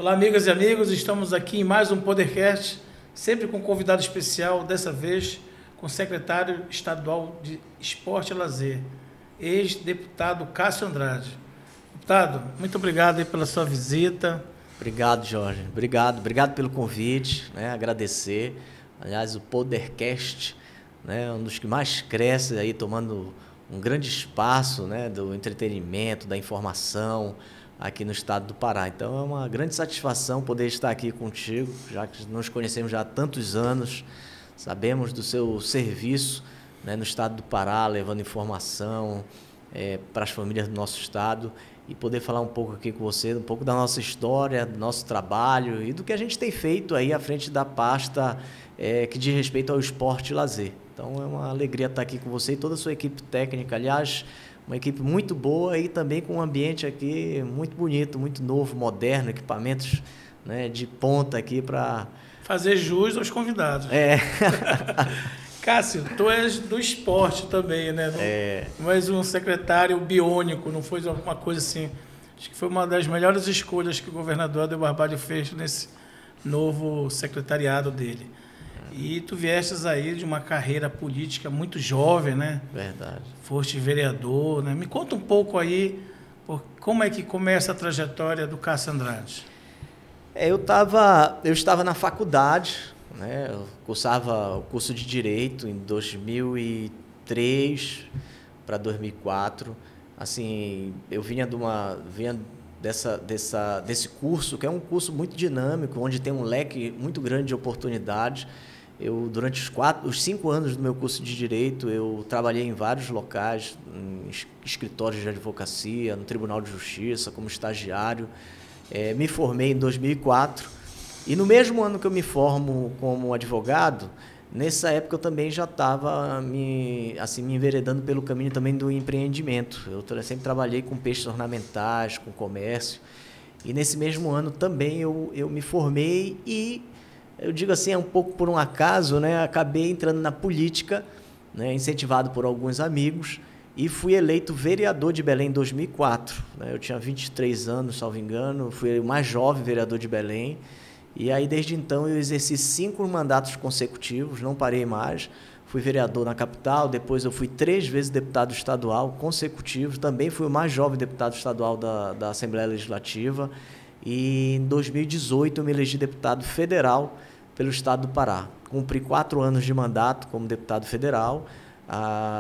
Olá, amigas e amigos, estamos aqui em mais um Podercast, sempre com um convidado especial, dessa vez com o secretário estadual de Esporte e Lazer, ex-deputado Cássio Andrade. Deputado, muito obrigado aí pela sua visita. Obrigado, Jorge. Obrigado pelo convite, né? Agradecer. Aliás, o Podercast, né, um dos que mais cresce aí, tomando um grande espaço, né, do entretenimento, da informação aqui no estado do Pará. Então é uma grande satisfação poder estar aqui contigo, já que nos conhecemos já há tantos anos, sabemos do seu serviço, né, no estado do Pará, levando informação para as famílias do nosso estado, e poder falar um pouco aqui com você, um pouco da nossa história, do nosso trabalho e do que a gente tem feito aí à frente da pasta que diz respeito ao esporte e lazer. Então é uma alegria estar aqui com você e toda a sua equipe técnica, aliás, uma equipe muito boa e também com um ambiente aqui muito bonito, muito novo, moderno, equipamentos, né, de ponta aqui para fazer jus aos convidados. Cássio, tu és do esporte também, né? Não és um secretário biônico, não foi alguma coisa assim. Acho que foi uma das melhores escolhas que o governador Helder Barbalho fez nesse novo secretariado dele. E tu viestes aí de uma carreira política muito jovem, né? Verdade. Foste vereador, né? Me conta um pouco aí como é que começa a trajetória do Cássio Andrade. Eu estava na faculdade, né? Eu cursava o curso de Direito em 2003 para 2004. Assim, eu vinha desse curso, que é um curso muito dinâmico, onde tem um leque muito grande de oportunidades. Durante os 5 anos do meu curso de Direito, eu trabalhei em vários locais, em escritórios de advocacia, no Tribunal de Justiça, como estagiário. Me formei em 2004 e no mesmo ano que eu me formo como advogado, nessa época eu também já estava me enveredando pelo caminho também do empreendimento. Eu sempre trabalhei com peixes ornamentais, com comércio, e nesse mesmo ano também eu me formei e, eu digo assim, um pouco por um acaso, né, acabei entrando na política, né, incentivado por alguns amigos, e fui eleito vereador de Belém em 2004. Né, eu tinha 23 anos, salvo engano, fui o mais jovem vereador de Belém, e aí desde então eu exerci 5 mandatos consecutivos, não parei mais. Fui vereador na capital, depois eu fui 3 vezes deputado estadual consecutivos, também fui o mais jovem deputado estadual da Assembleia Legislativa, e em 2018 eu me elegi deputado federal pelo estado do Pará. Cumpri 4 anos de mandato como deputado federal.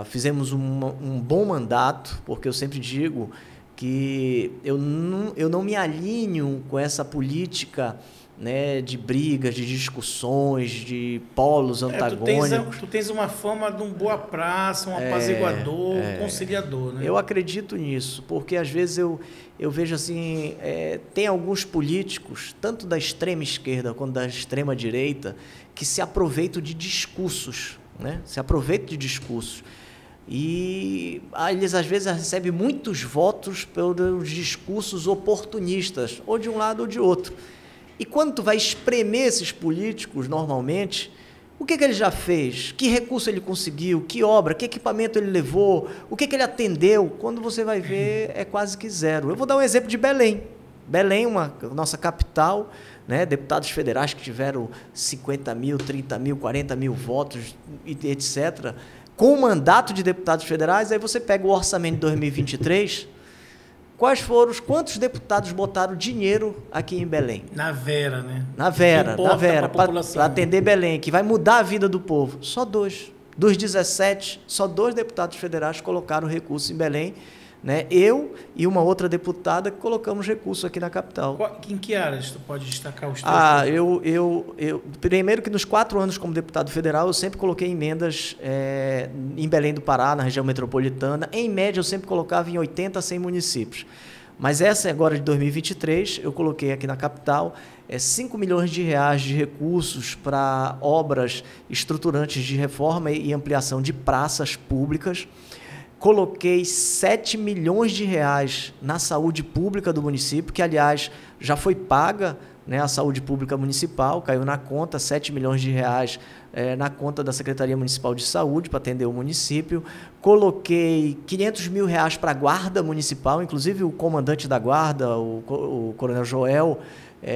Fizemos um bom mandato, porque eu sempre digo que eu não me alinho com essa política, né, de brigas, de discussões, de polos antagônicos. Tu tens uma fama de um boa praça, um apaziguador, um conciliador, né? Eu acredito nisso, porque às vezes eu vejo assim, tem alguns políticos, tanto da extrema esquerda quanto da extrema direita, que se aproveitam de discursos, né? E eles às vezes recebem muitos votos pelos discursos oportunistas, ou de um lado ou de outro. E quando tu vai espremer esses políticos, normalmente, o que ele já fez? Que recurso ele conseguiu? Que obra? Que equipamento ele levou? O que ele atendeu? Quando você vai ver, é quase que zero. Eu vou dar um exemplo de Belém. Belém, nossa capital, né? Deputados federais que tiveram 50 mil, 30 mil, 40 mil votos, etc. Com o mandato de deputados federais, aí você pega o orçamento de 2023... Quantos deputados botaram dinheiro aqui em Belém? Na Vera, né? Na Vera, para atender Belém, que vai mudar a vida do povo. Só 2. Dos 17, só 2 deputados federais colocaram recurso em Belém, né? Eu e uma outra deputada que colocamos recurso aqui na capital. Em que áreas tu pode destacar os teus? Primeiro que nos 4 anos como deputado federal, eu sempre coloquei emendas em Belém do Pará, na região metropolitana. Em média, eu sempre colocava em 80 a 100 municípios. Mas essa agora de 2023, eu coloquei aqui na capital 5 milhões de reais de recursos para obras estruturantes de reforma e ampliação de praças públicas. Coloquei 7 milhões de reais na saúde pública do município, que, aliás, já foi paga, né, a saúde pública municipal, caiu na conta, 7 milhões de reais na conta da Secretaria Municipal de Saúde para atender o município. Coloquei 500 mil reais para a Guarda Municipal, inclusive o comandante da Guarda, o Coronel Joel,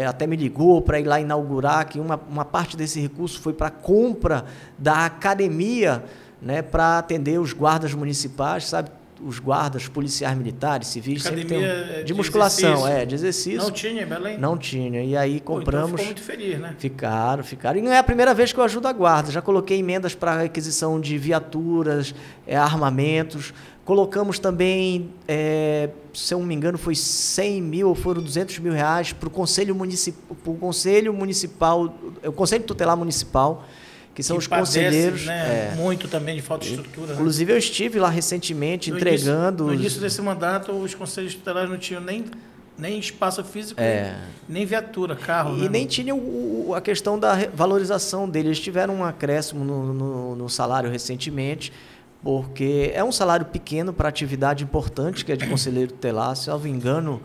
até me ligou para ir lá inaugurar, que uma parte desse recurso foi para a compra da academia, né, para atender os guardas municipais, sabe? Os guardas policiais militares, civis, academia sempre tem de musculação, de exercício. Não tinha em Belém? Não tinha. E aí compramos. Então ficou muito feliz, né? Ficaram. E não é a primeira vez que eu ajudo a guarda. Já coloquei emendas para aquisição de viaturas, armamentos. Colocamos também, se eu não me engano, foi 100 mil ou foram 200 mil reais para o Conselho Municipal, o Conselho Tutelar Municipal, que são os conselheiros. Né? Muito também de falta de estrutura. Inclusive, eu estive lá recentemente entregando. No início desse mandato, os conselhos tutelares não tinham nem espaço físico, nem viatura, carro. E nem tinha a questão da valorização deles. Eles tiveram um acréscimo no salário recentemente, porque é um salário pequeno para atividade importante, que é de conselheiro tutelar. Se eu não me engano,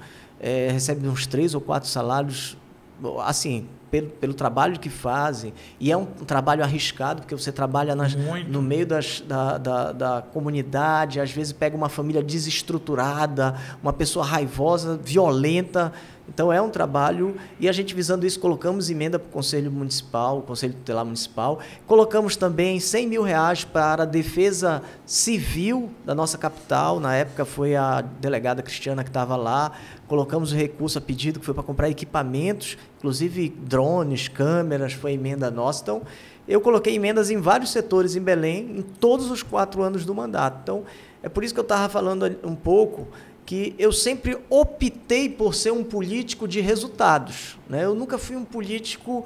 recebe uns 3 ou 4 salários, assim, pelo trabalho que fazem, e é um trabalho arriscado, porque você trabalha no meio da comunidade, às vezes pega uma família desestruturada, uma pessoa raivosa, violenta, então é um trabalho, e a gente visando isso, colocamos emenda para o Conselho Municipal, o Conselho Tutelar Municipal, colocamos também 100 mil reais para a defesa civil da nossa capital, na época foi a delegada Cristiana que estava lá, colocamos o recurso a pedido, que foi para comprar equipamentos, inclusive drones, câmeras, foi emenda nossa. Então, eu coloquei emendas em vários setores em Belém, em todos os 4 anos do mandato. Então, é por isso que eu estava falando um pouco que eu sempre optei por ser um político de resultados, né? Eu nunca fui um político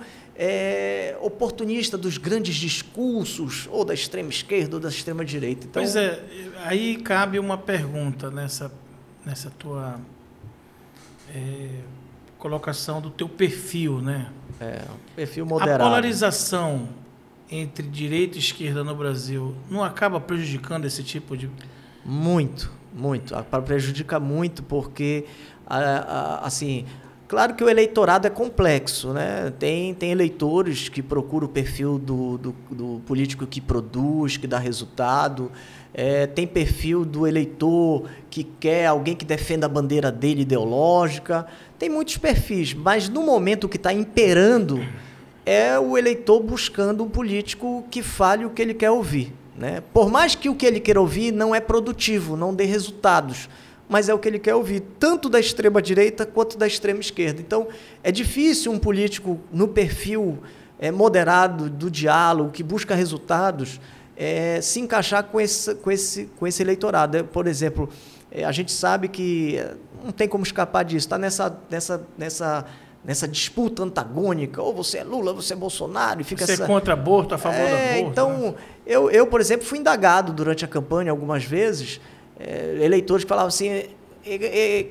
oportunista dos grandes discursos, ou da extrema esquerda ou da extrema direita. Então, pois é, aí cabe uma pergunta nessa tua colocação do teu perfil, né? Perfil moderado. A polarização entre direita e esquerda no Brasil não acaba prejudicando esse tipo de... Muito. Prejudica muito, porque, assim, claro que o eleitorado é complexo, né? Tem eleitores que procuram o perfil do político que produz, que dá resultado. Tem perfil do eleitor que quer alguém que defenda a bandeira dele ideológica. Tem muitos perfis, mas no momento o que está imperando é o eleitor buscando um político que fale o que ele quer ouvir, né? Por mais que o que ele queira ouvir não é produtivo, não dê resultados, mas é o que ele quer ouvir, tanto da extrema-direita quanto da extrema-esquerda. Então, é difícil um político no perfil moderado do diálogo, que busca resultados, se encaixar com esse eleitorado. Por exemplo, a gente sabe que não tem como escapar disso, está nessa disputa antagônica, ou você é Lula, ou você é Bolsonaro, e fica você é contra aborto, a favor do aborto. Então, né? eu, por exemplo, fui indagado durante a campanha algumas vezes, eleitores que falavam assim,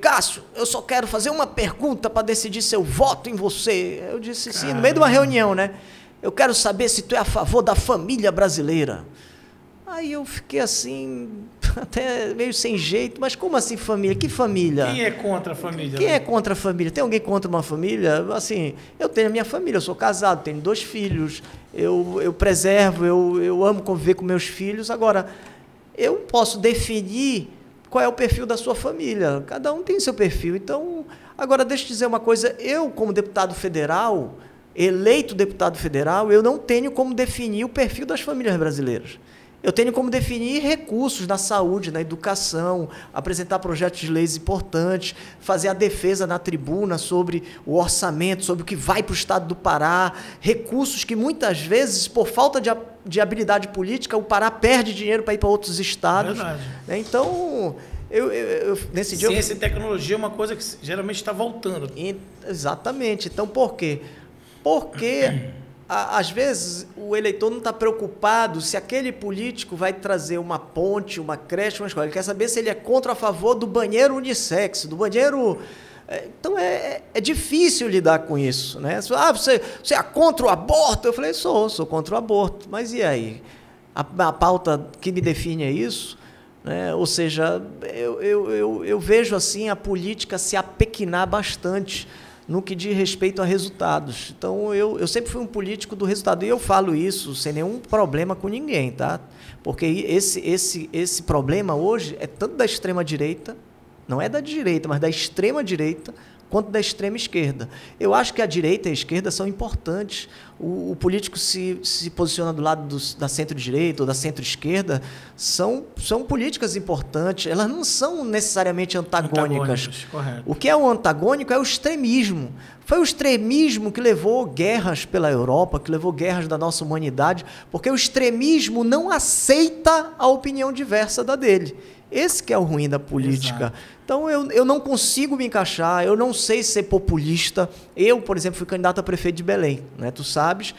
Cássio, eu só quero fazer uma pergunta para decidir se eu voto em você. Eu disse sim, no meio de uma reunião, né? Eu quero saber se tu é a favor da família brasileira. Aí eu fiquei assim, até meio sem jeito, mas como assim família? Que família? Quem é contra a família? Quem é contra a família? Tem alguém contra uma família? Assim, eu tenho a minha família, eu sou casado, tenho 2 filhos, eu preservo, eu amo conviver com meus filhos. Agora, eu posso definir qual é o perfil da sua família, cada um tem seu perfil. Então, agora deixa eu dizer uma coisa, eu como deputado federal, eleito deputado federal, eu não tenho como definir o perfil das famílias brasileiras. Eu tenho como definir recursos na saúde, na educação, apresentar projetos de leis importantes, fazer a defesa na tribuna sobre o orçamento, sobre o que vai para o estado do Pará, recursos que muitas vezes, por falta de habilidade política, o Pará perde dinheiro para ir para outros estados. Verdade. Então, nesse dia... Ciência e tecnologia é uma coisa que geralmente está voltando. Exatamente. Então, por quê? Porque... às vezes, o eleitor não está preocupado se aquele político vai trazer uma ponte, uma creche, uma escola. Ele quer saber se ele é contra ou a favor do banheiro unissex, do banheiro... Então, é difícil lidar com isso, né? Você é contra o aborto? Eu falei, sou contra o aborto. Mas e aí? A pauta que me define é isso? Né? Ou seja, eu vejo assim a política se apequinar bastante no que diz respeito a resultados. Então, eu sempre fui um político do resultado. E eu falo isso sem nenhum problema com ninguém, tá? Porque esse problema hoje é tanto da extrema-direita, não é da direita, mas da extrema-direita, quanto da extrema esquerda. Eu acho que a direita e a esquerda são importantes. O político se posiciona do lado da centro-direita ou da centro-esquerda, são políticas importantes, elas não são necessariamente antagônicas. Correto. O que é o antagônico é o extremismo. Foi o extremismo que levou guerras pela Europa, que levou guerras da nossa humanidade, porque o extremismo não aceita a opinião diversa da dele. Esse que é o ruim da política. Exato. Então, eu não consigo me encaixar, eu não sei ser populista. Eu, por exemplo, fui candidato a prefeito de Belém, né? Tu sabes.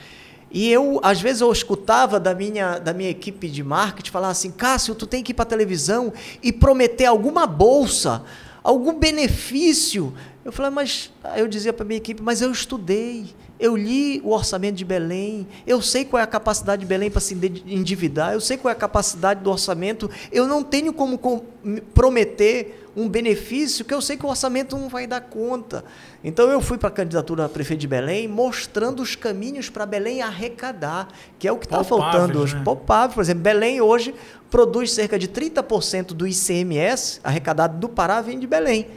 E às vezes, eu escutava da minha equipe de marketing falar assim, Cássio, tu tem que ir para a televisão e prometer alguma bolsa, algum benefício. Eu falei, eu dizia para a minha equipe, mas eu estudei, eu li o orçamento de Belém, eu sei qual é a capacidade de Belém para se endividar, eu sei qual é a capacidade do orçamento, eu não tenho como prometer um benefício que eu sei que o orçamento não vai dar conta. Então, eu fui para a candidatura a prefeito de Belém mostrando os caminhos para Belém arrecadar, que é o que está faltando hoje. Né? Palpável. Por exemplo, Belém hoje produz cerca de 30% do ICMS arrecadado do Pará vem de Belém.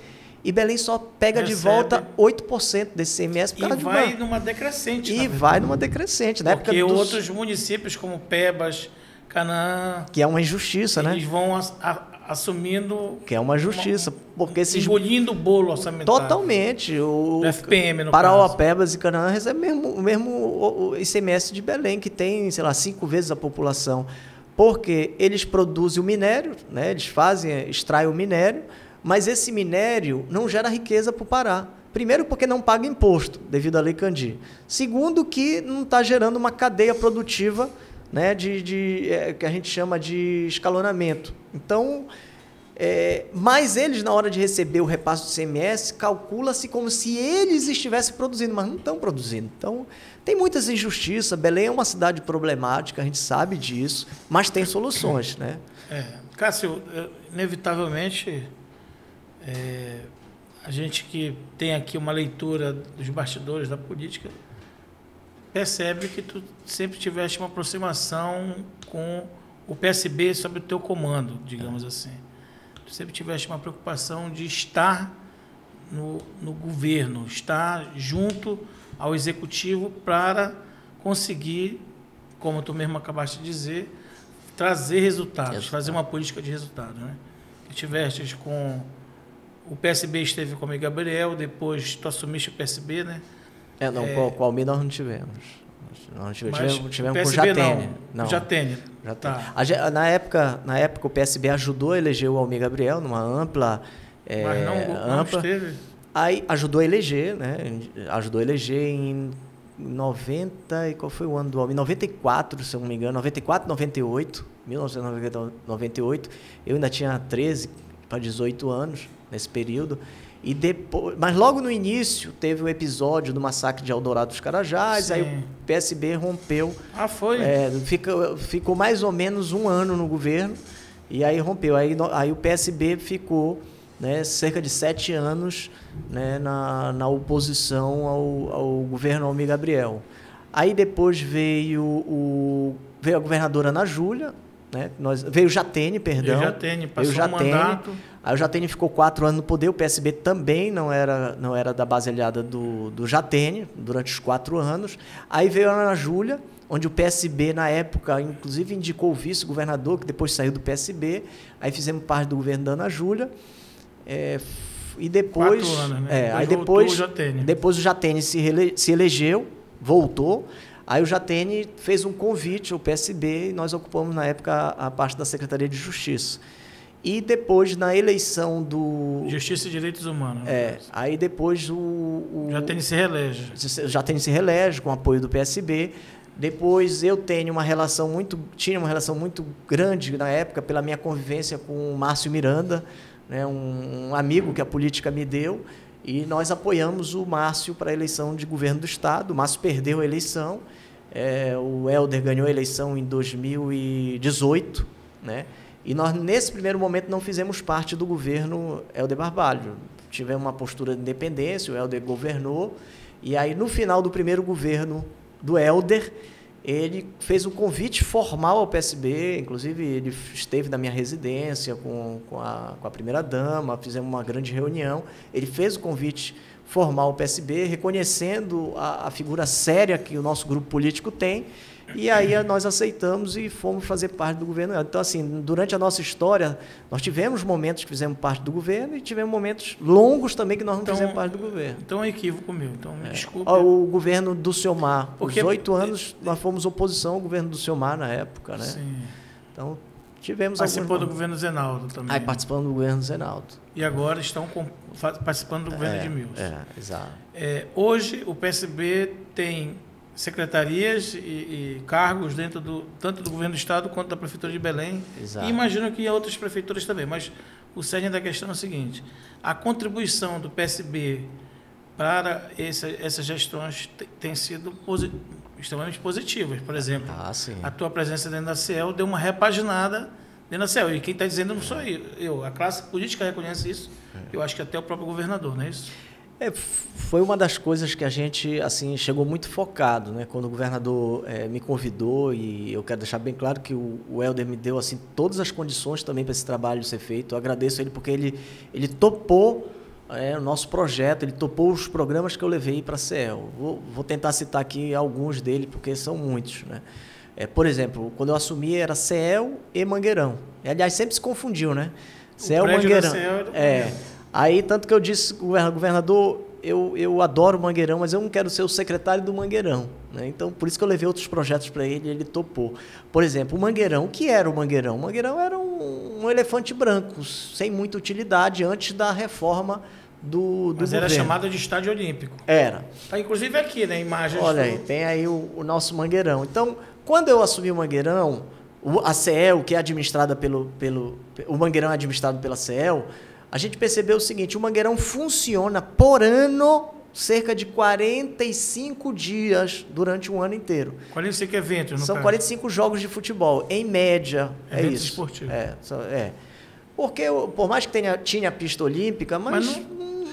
E Belém só pega de volta 8% desse ICMS. E vai numa decrescente. E vai numa decrescente. Na Porque outros municípios como Pebas, Canaã... Que é uma injustiça, né? Eles vão assumindo... Que é uma justiça. Porque engolindo o bolo orçamentário. Totalmente. O FPM, no Parauapebas e Canaã recebem o mesmo ICMS de Belém, que tem, sei lá, 5 vezes a população. Porque eles produzem o minério, né? Eles extraem o minério, mas esse minério não gera riqueza para o Pará. Primeiro, porque não paga imposto, devido à Lei Candir. Segundo, que não está gerando uma cadeia produtiva, né, que a gente chama de escalonamento. Então, mas eles, na hora de receber o repasse do ICMS, calcula-se como se eles estivessem produzindo, mas não estão produzindo. Então, tem muitas injustiças. Belém é uma cidade problemática, a gente sabe disso, mas tem soluções, né? Cássio, inevitavelmente... a gente que tem aqui uma leitura dos bastidores da política percebe que tu sempre tiveste uma aproximação com o PSB sob o teu comando, digamos assim. Tu sempre tiveste uma preocupação de estar no governo, estar junto ao executivo para conseguir, como tu mesmo acabaste de dizer, trazer resultados, fazer uma política de resultado, né? Que tiveste com... O PSB esteve com o amigo Gabriel, depois tu assumiste o PSB, né? Com o Almir nós não tivemos. Nós tivemos com o Jatene. Não. Jatene. Tá. Na época, o PSB ajudou a eleger o Almir Gabriel numa ampla... Mas não esteve? Aí ajudou a eleger, né? Ajudou a eleger em 90... E qual foi o ano do Almir? 94, se eu não me engano. 94, 98. 1998. Eu ainda tinha 13 para 18 anos nesse período. E depois, mas logo no início teve o episódio do massacre de Eldorado dos Carajás. Sim. Aí o PSB rompeu. Foi? Ficou mais ou menos um ano no governo e aí rompeu. Aí o PSB ficou, né, cerca de 7 anos, né, na oposição ao governo Almir Gabriel. Aí depois veio a governadora Ana Júlia, né? Veio o Jatene, perdão. O Jatene passou o mandato. Aí o Jatene ficou 4 anos no poder, o PSB também não era da base aliada do Jatene, durante os 4 anos. Aí veio a Ana Júlia, onde o PSB, na época, inclusive indicou o vice-governador, que depois saiu do PSB. Aí fizemos parte do governo da Ana Júlia. E depois... 4 anos, né? Aí depois o Jatene se elegeu, voltou. Aí o Jatene fez um convite ao PSB e nós ocupamos, na época, a parte da Secretaria de Justiça. E depois, na eleição do... Justiça e Direitos Humanos. Aí depois o Jatene se reelege. Jatene se reelege com o apoio do PSB. Depois eu tinha uma relação muito grande na época pela minha convivência com o Márcio Miranda, né, um amigo que a política me deu, e nós apoiamos o Márcio para a eleição de governo do Estado. O Márcio perdeu a eleição, o Helder ganhou a eleição em 2018, né? E nós, nesse primeiro momento, não fizemos parte do governo Helder Barbalho. Tivemos uma postura de independência, o Helder governou, e aí, no final do primeiro governo do Helder, ele fez um convite formal ao PSB, inclusive ele esteve na minha residência com a primeira-dama, fizemos uma grande reunião, ele fez o convite formar o PSB, reconhecendo a figura séria que o nosso grupo político tem, e aí nós aceitamos e fomos fazer parte do governo. Então, assim, durante a nossa história, nós tivemos momentos que fizemos parte do governo e tivemos momentos longos também que nós não fizemos parte do governo. Então é um equívoco meu, então me desculpe. O governo do Ciomar, os 8 anos, nós fomos oposição ao governo do Ciomar na época, né? Sim. Então, tivemos participou do governo Zenaldo também. Aí, participando do governo Zenaldo. E agora estão participando do governo de Milson. Exato. Hoje, o PSB tem secretarias e cargos dentro tanto do governo do Estado quanto da Prefeitura de Belém. Exato. E imagino que em outras prefeituras também. Mas o cerne da questão é o seguinte: a contribuição do PSB para essas gestões tem sido extremamente positivas. Por exemplo, a tua presença dentro da CEL deu uma repaginada dentro da CEL. E quem está dizendo não sou eu. A classe política reconhece isso. Eu acho que até o próprio governador, não é isso? Foi uma das coisas que a gente assim chegou muito focado, né? Quando o governador me convidou, e eu quero deixar bem claro que o Helder me deu assim todas as condições também para esse trabalho ser feito. Eu agradeço ele porque ele topou o nosso projeto, ele topou os programas que eu levei para a CEL. Vou tentar citar aqui alguns deles, porque são muitos, né? Por exemplo, quando eu assumi era CEL e Mangueirão. Aliás, sempre se confundiu, né? CEL e Mangueirão. Aí, tanto que eu disse, governador, eu adoro o Mangueirão, mas eu não quero ser o secretário do Mangueirão, né? Então, por isso que eu levei outros projetos para ele e ele topou. Por exemplo, o Mangueirão, o que era o Mangueirão? O Mangueirão era um elefante branco, sem muita utilidade, antes da reforma do Mas governo. Era chamado de Estádio Olímpico. Era. Tá, inclusive aqui, né? Imagens. Olha aí, tem aí o nosso Mangueirão. Então, quando eu assumi o Mangueirão, a CEL, que é administrada o Mangueirão é administrado pela CEL, a gente percebeu o seguinte: o Mangueirão funciona por ano cerca de 45 dias durante um ano inteiro. 45 eventos, no São caso. 45 jogos de futebol, em média. Eventos isso. Esportivos. Porque, por mais que tinha pista olímpica, mas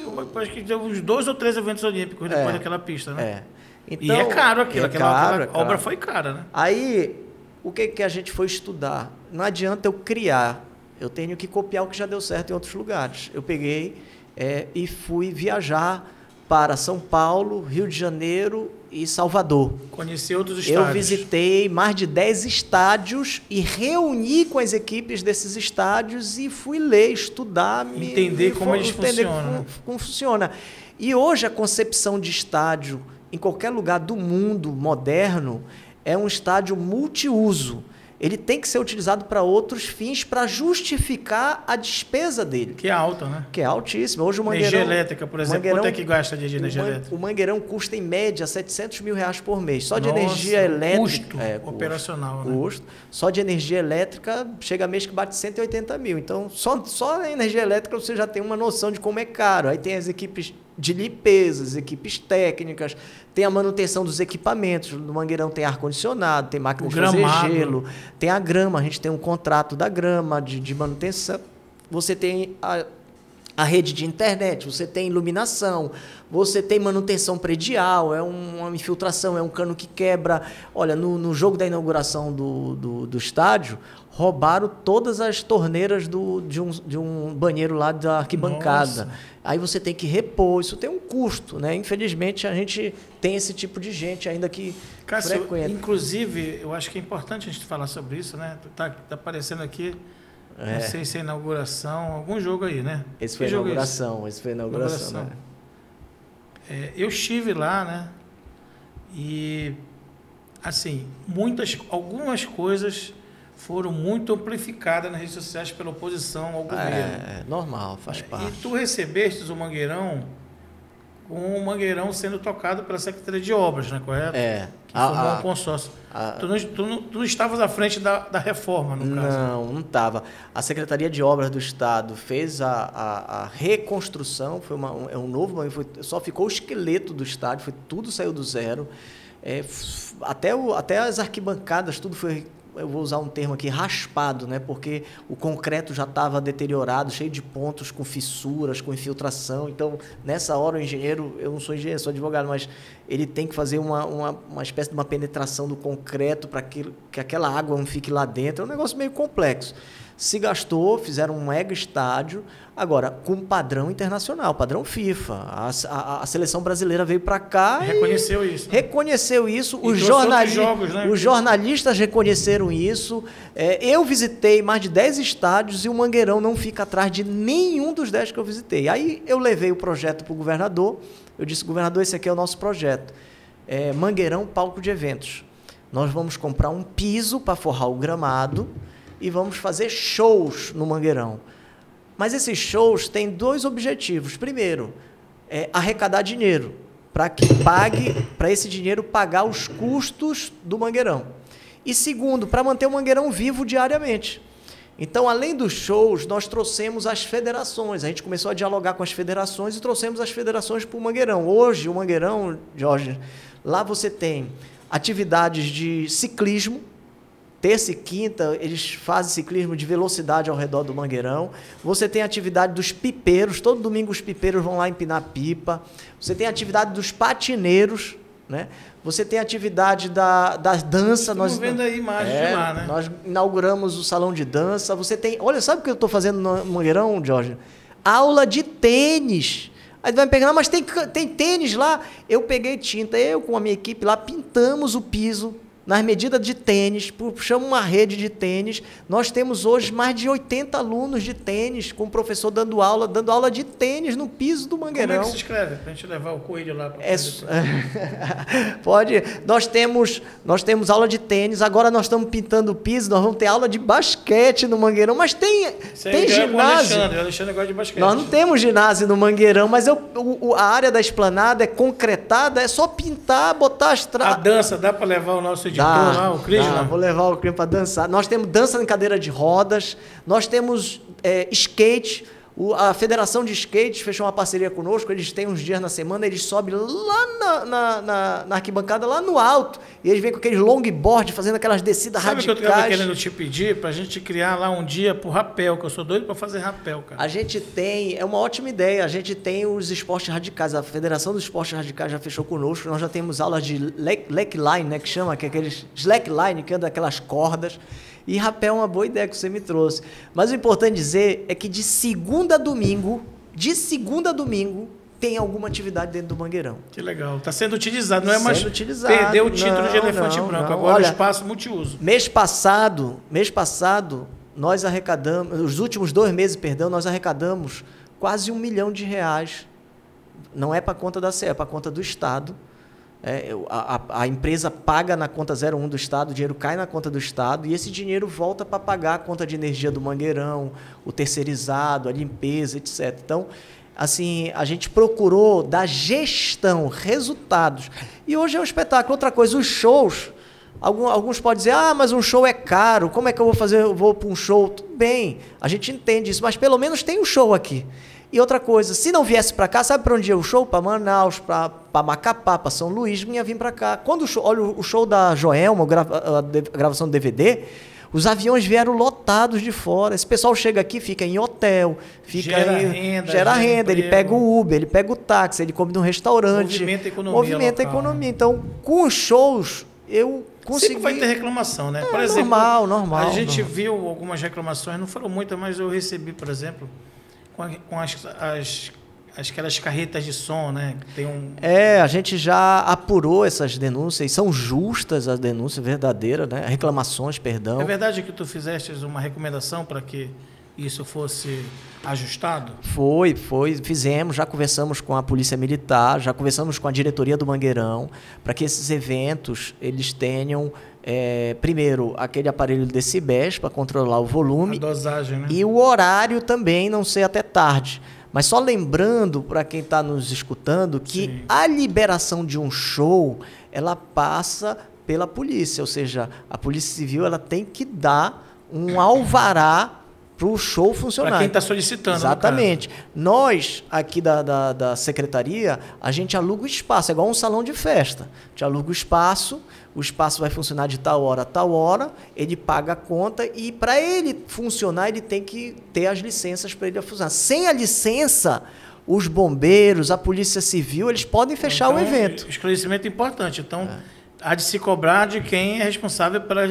eu acho que teve uns 2 ou 3 eventos olímpicos depois daquela pista, né? Então, e é caro aquilo, aquela obra caro. foi cara, né? Aí, o que a gente foi estudar? Não adianta eu criar, eu tenho que copiar o que já deu certo em outros lugares. Eu peguei e fui viajar para São Paulo, Rio de Janeiro e Salvador. Conheci outros estádios. Eu visitei mais de 10 estádios e reuni com as equipes desses estádios e fui ler, estudar, entender como eles funcionam. Como funciona. E hoje a concepção de estádio em qualquer lugar do mundo moderno é um estádio multiuso. Ele tem que ser utilizado para outros fins para justificar a despesa dele. Que é alta, né? Que é altíssima. Hoje o Mangueirão... Energia elétrica, por exemplo. Quanto é que gasta de energia elétrica? O Mangueirão custa, em média, R$700 mil por mês. Só de energia elétrica... Custo operacional, né? Custo. Só de energia elétrica, chega a mês que bate 180 mil. Então, só a energia elétrica você já tem uma noção de como é caro. Aí tem as equipes de limpeza, as equipes técnicas, tem a manutenção dos equipamentos. No Mangueirão tem ar-condicionado, tem máquina de fazer gelo, tem a grama, a gente tem um contrato da grama de manutenção. Você tem a rede de internet, você tem iluminação, você tem manutenção predial, é uma infiltração, é um cano que quebra. Olha, no jogo da inauguração do estádio, roubaram todas as torneiras de um banheiro lá da arquibancada. Nossa. Aí você tem que repor, isso tem um custo, né? Infelizmente, a gente tem esse tipo de gente ainda que frequenta. Inclusive, eu acho que é importante a gente falar sobre isso, né? Tá aparecendo aqui, não sei se é inauguração, algum jogo aí, né? Esse foi a inauguração, né? Eu estive lá, né? E, assim, algumas coisas foram muito amplificadas nas redes sociais pela oposição ao governo. É normal, faz parte. E tu recebeste o Mangueirão com o Mangueirão sendo tocado pela Secretaria de Obras, não é correto? Que formou um consórcio. Tu não estavas à frente da reforma, no caso? Não estava. A Secretaria de Obras do Estado fez a reconstrução, foi um novo, só ficou o esqueleto do estádio, tudo saiu do zero. Até as arquibancadas, tudo foi... Eu vou usar um termo aqui, raspado, né? Porque o concreto já estava deteriorado, cheio de pontos, com fissuras, com infiltração. Então, nessa hora, o engenheiro, eu não sou engenheiro, sou advogado, mas ele tem que fazer uma espécie de uma penetração do concreto para que aquela água não fique lá dentro. É um negócio meio complexo. Se gastou, fizeram um mega estádio, agora com padrão internacional, padrão FIFA. A seleção brasileira veio para cá reconheceu isso. Né? Reconheceu isso. Os jornalistas reconheceram isso. Eu visitei mais de 10 estádios e o Mangueirão não fica atrás de nenhum dos 10 que eu visitei. Aí eu levei o projeto para o governador. Eu disse, governador, esse aqui é o nosso projeto. Mangueirão, palco de eventos. Nós vamos comprar um piso para forrar o gramado e vamos fazer shows no Mangueirão. Mas esses shows têm 2 objetivos. Primeiro, arrecadar dinheiro, para esse dinheiro pagar os custos do Mangueirão. E segundo, para manter o Mangueirão vivo diariamente. Então, além dos shows, nós trouxemos as federações. A gente começou a dialogar com as federações e trouxemos as federações para o Mangueirão. Hoje, o Mangueirão, Jorge, lá você tem atividades de ciclismo. Terça e quinta, eles fazem ciclismo de velocidade ao redor do Mangueirão. Você tem a atividade dos pipeiros. Todo domingo os pipeiros vão lá empinar pipa. Você tem a atividade dos patineiros, né? Você tem a atividade da dança. Estamos vendo aí imagens de lá, né? Nós inauguramos o salão de dança. Você tem... Olha, sabe o que eu estou fazendo no Mangueirão, Jorge? Aula de tênis. Aí vai me pegar, mas tem tênis lá. Eu peguei tinta, eu com a minha equipe lá, pintamos o piso nas medidas de tênis, puxamos uma rede de tênis. Nós temos hoje mais de 80 alunos de tênis, com o professor dando aula de tênis no piso do Mangueirão. Como é que se inscreve? Para a gente levar o coelho lá para Pode. Nós temos aula de tênis, agora nós estamos pintando o piso, nós vamos ter aula de basquete no Mangueirão, mas tem ginásio. O Alexandre gosta de basquete. Nós não temos ginásio no Mangueirão, mas a área da esplanada é concretada, é só pintar, botar as A dança, dá para levar o nosso editor lá, o Cris? Vou levar o Cris para dançar. Nós temos dança em cadeira de rodas, nós temos skate. A Federação de Skate fechou uma parceria conosco, eles têm uns dias na semana, eles sobem lá na arquibancada, lá no alto, e eles vêm com aqueles longboard, fazendo aquelas descidas radicais. Sabe o que eu estava querendo te pedir? Para a gente criar lá um dia pro rapel, que eu sou doido para fazer rapel, cara. A gente tem, é uma ótima ideia, a gente tem os esportes radicais, a Federação dos Esportes Radicais já fechou conosco, nós já temos aulas de slackline, né, que chama, que é aqueles slackline, que anda aquelas cordas. E rapel é uma boa ideia que você me trouxe. Mas o importante dizer é que de segunda a domingo, tem alguma atividade dentro do Mangueirão. Que legal. Está sendo utilizado, não é mais perder o título de elefante branco. Agora olha, o espaço multiuso. Mês passado, nós arrecadamos, os últimos 2 meses, nós arrecadamos quase R$1 milhão. Não é para a conta da CE, é para a conta do Estado. A empresa paga na conta 01 do Estado, o dinheiro cai na conta do Estado e esse dinheiro volta para pagar a conta de energia do Mangueirão, o terceirizado, a limpeza, etc. Então, assim, a gente procurou dar gestão, resultados. E hoje é um espetáculo. Outra coisa, os shows, alguns podem dizer, mas um show é caro, como é que eu vou fazer? Eu vou para um show? Tudo bem, a gente entende isso, mas pelo menos tem um show aqui. E outra coisa, se não viesse para cá, sabe para onde ia o show? Para Manaus, para Macapá, para São Luís, vinha vir para cá. Quando olha o show da Joelma, a gravação do DVD, os aviões vieram lotados de fora. Esse pessoal chega aqui, fica em hotel, gera renda, ele pega o Uber, ele pega o táxi, ele come num restaurante. Movimenta a economia. Então, com os shows, eu consegui... Sempre vai ter reclamação, né? Por exemplo, normal. A gente viu algumas reclamações, não foram muitas, mas eu recebi, por exemplo... Com aquelas carretas de som, né? A gente já apurou essas denúncias, são justas as denúncias verdadeiras, né? Reclamações, perdão. É verdade que tu fizeste uma recomendação para que isso fosse ajustado? Fizemos, já conversamos com a Polícia Militar, já conversamos com a diretoria do Mangueirão, para que esses eventos, eles tenham... primeiro, aquele aparelho de decibéis para controlar o volume. A dosagem, né? E o horário também, não ser até tarde. Mas só lembrando, para quem está nos escutando, que sim, a liberação de um show, ela passa pela polícia. Ou seja, a Polícia Civil ela tem que dar um alvará para o show funcionar. Para quem está solicitando. Exatamente. Nós, aqui da secretaria, a gente aluga o espaço, é igual um salão de festa. A gente aluga o espaço vai funcionar de tal hora a tal hora, ele paga a conta e para ele funcionar, ele tem que ter as licenças para ele funcionar. Sem a licença, os bombeiros, a Polícia Civil, eles podem fechar o evento. Esclarecimento importante. Então, há de se cobrar de quem é responsável pela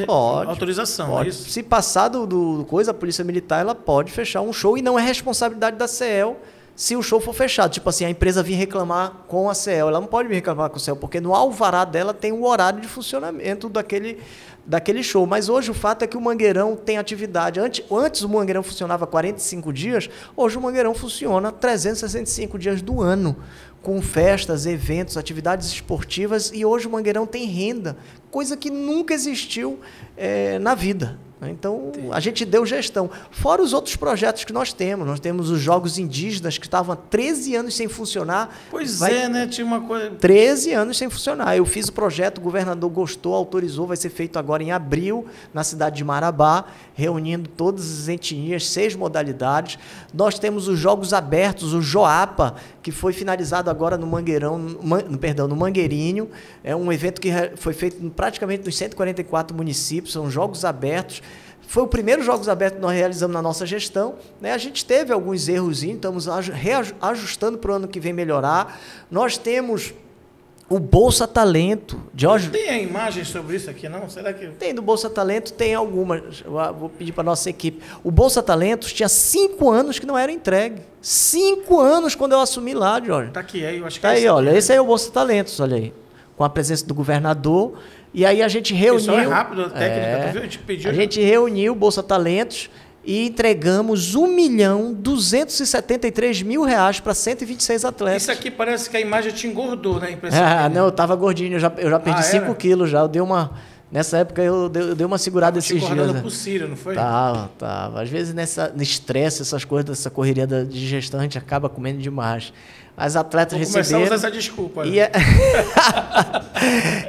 autorização. Pode. É isso? Se passar do coisa, a Polícia Militar ela pode fechar um show e não é responsabilidade da CEL se o show for fechado. Tipo assim, a empresa vir reclamar com a CEL. Ela não pode vir reclamar com a CEL, porque no alvará dela tem o horário de funcionamento daquele show. Mas hoje o fato é que o Mangueirão tem atividade. Antes o Mangueirão funcionava 45 dias, hoje o Mangueirão funciona 365 dias do ano, com festas, eventos, atividades esportivas, e hoje o Mangueirão tem renda, coisa que nunca existiu na vida. Então, a gente deu gestão. Fora os outros projetos que nós temos os Jogos Indígenas, que estavam há 13 anos sem funcionar. Pois né? Tinha uma coisa... 13 anos sem funcionar. Eu fiz o projeto, o governador gostou, autorizou, vai ser feito agora em abril, na cidade de Marabá, reunindo todas as etnias, 6 modalidades. Nós temos os Jogos Abertos, o JOAPA, que foi finalizado agora no Mangueirão, no Mangueirinho. É um evento que foi feito praticamente nos 144 municípios, são Jogos Abertos. Foi o primeiro Jogos Abertos que nós realizamos na nossa gestão, né? A gente teve alguns erros, estamos reajustando para o ano que vem melhorar. Nós temos o Bolsa Talento. Jorge, tem a imagem sobre isso aqui, não? Será que... Tem, do Bolsa Talento tem algumas. Vou pedir para a nossa equipe. O Bolsa Talento tinha 5 anos que não era entregue. 5 anos quando eu assumi lá, Jorge. Está aqui, eu acho que tá aí, olha. Esse aí é o Bolsa Talentos, olha aí. Com a presença do governador. E aí a gente reuniu... Isso é rápido, a técnica, tu viu? A gente pediu... A gente reuniu o Bolsa Talentos e entregamos R$1.273.000 para 126 atletas. Isso aqui parece que a imagem te engordou, né? Não, eu estava gordinho, eu já perdi 5 quilos já. Nessa época eu dei uma segurada esses dias. Engordando por Síria, não foi? Tava. Às vezes no estresse, essas coisas, dessa correria de gestão, a gente acaba comendo demais. As atletas receberam... Começar a usar essa desculpa.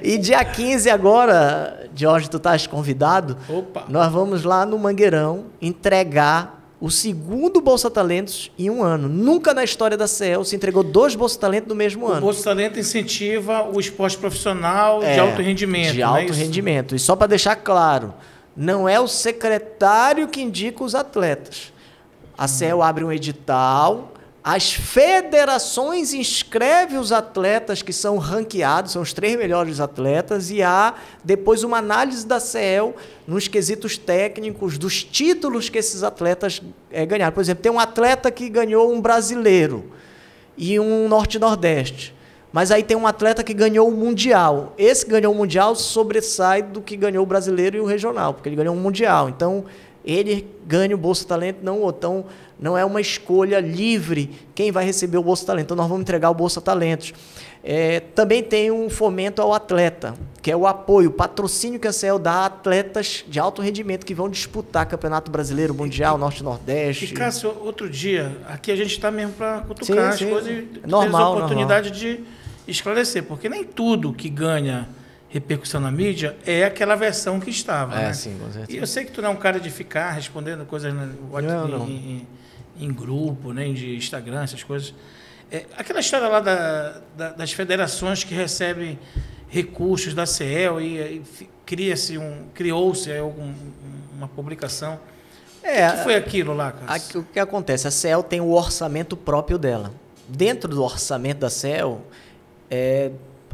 E dia 15 agora, Jorge, tu estás convidado. Opa. Nós vamos lá no Mangueirão entregar o segundo Bolsa Talentos em um ano. Nunca na história da CEL se entregou 2 Bolsa Talentos no mesmo ano. O Bolsa Talento incentiva o esporte profissional de alto rendimento. De alto rendimento. E só para deixar claro, não é o secretário que indica os atletas. A CEL abre um edital... As federações inscrevem os atletas que são ranqueados, são os 3 melhores atletas, e há depois uma análise da CEL nos quesitos técnicos dos títulos que esses atletas ganharam. Por exemplo, tem um atleta que ganhou um brasileiro e um norte-nordeste, mas aí tem um atleta que ganhou o mundial. Esse que ganhou o mundial sobressai do que ganhou o brasileiro e o regional, porque ele ganhou um mundial. Então, ele ganha o Bolsa Talento, não o outro. Então, não é uma escolha livre quem vai receber o Bolsa Talento. Então, nós vamos entregar o Bolsa Talentos. Também tem um fomento ao atleta, que é o apoio, o patrocínio que a CEL dá a atletas de alto rendimento que vão disputar Campeonato Brasileiro, Mundial, Norte-Nordeste. E, Cássio, outro dia, aqui a gente está mesmo para cutucar as coisas e ter normal, a oportunidade de esclarecer, porque nem tudo que ganha repercussão na mídia é aquela versão que estava. Né? Sim, com certeza. E eu sei que tu não é um cara de ficar respondendo coisas em grupo, né, de Instagram, essas coisas. Aquela história lá das federações que recebem recursos da CEL e criou-se uma publicação. O que foi aquilo lá, cara? O que acontece? A CEL tem o orçamento próprio dela. Dentro do orçamento da CEL,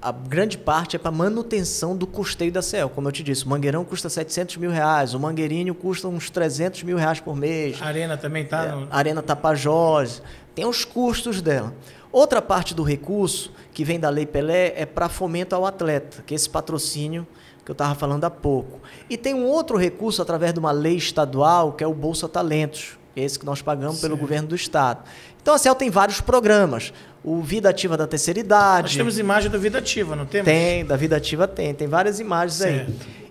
a grande parte é para manutenção do custeio da CEL. Como eu te disse, o Mangueirão custa R$700 mil, o Mangueirinho custa uns R$300 mil por mês. A Arena também está... A Arena Tapajós. Tem os custos dela. Outra parte do recurso que vem da Lei Pelé é para fomento ao atleta, que é esse patrocínio que eu estava falando há pouco. E tem um outro recurso através de uma lei estadual, que é o Bolsa Talentos, esse que nós pagamos pelo governo do estado. Então a CEL tem vários programas. O Vida Ativa da Terceira Idade. Nós temos imagem do Vida Ativa, não temos? Tem, da Vida Ativa tem várias imagens aí.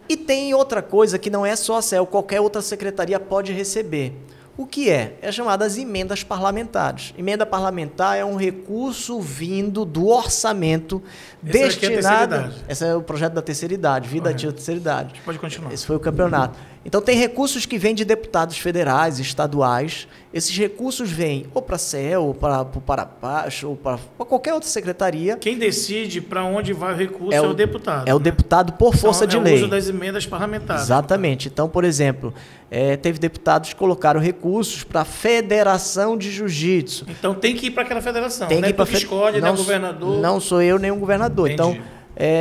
E tem outra coisa que não é só a CEL, qualquer outra secretaria pode receber. O que é? É chamada as emendas parlamentares. Emenda parlamentar é um recurso vindo do orçamento destinado... Esse é o projeto da Terceira Idade, Vida Ativa da Terceira Idade. Pode continuar. Esse foi o campeonato. Então, tem recursos que vêm de deputados federais, estaduais. Esses recursos vêm ou para a CEL, ou para o Parapacho, ou para qualquer outra secretaria. Quem decide para onde vai o recurso é o deputado. É o deputado por força de lei. É o uso das emendas parlamentares. Exatamente. Então, por exemplo, teve deputados que colocaram recursos para a Federação de Jiu-Jitsu. Então, tem que ir para aquela federação. Tem que ir para a escolhe, não é governador. Não sou eu nem o governador. Entendi. Então,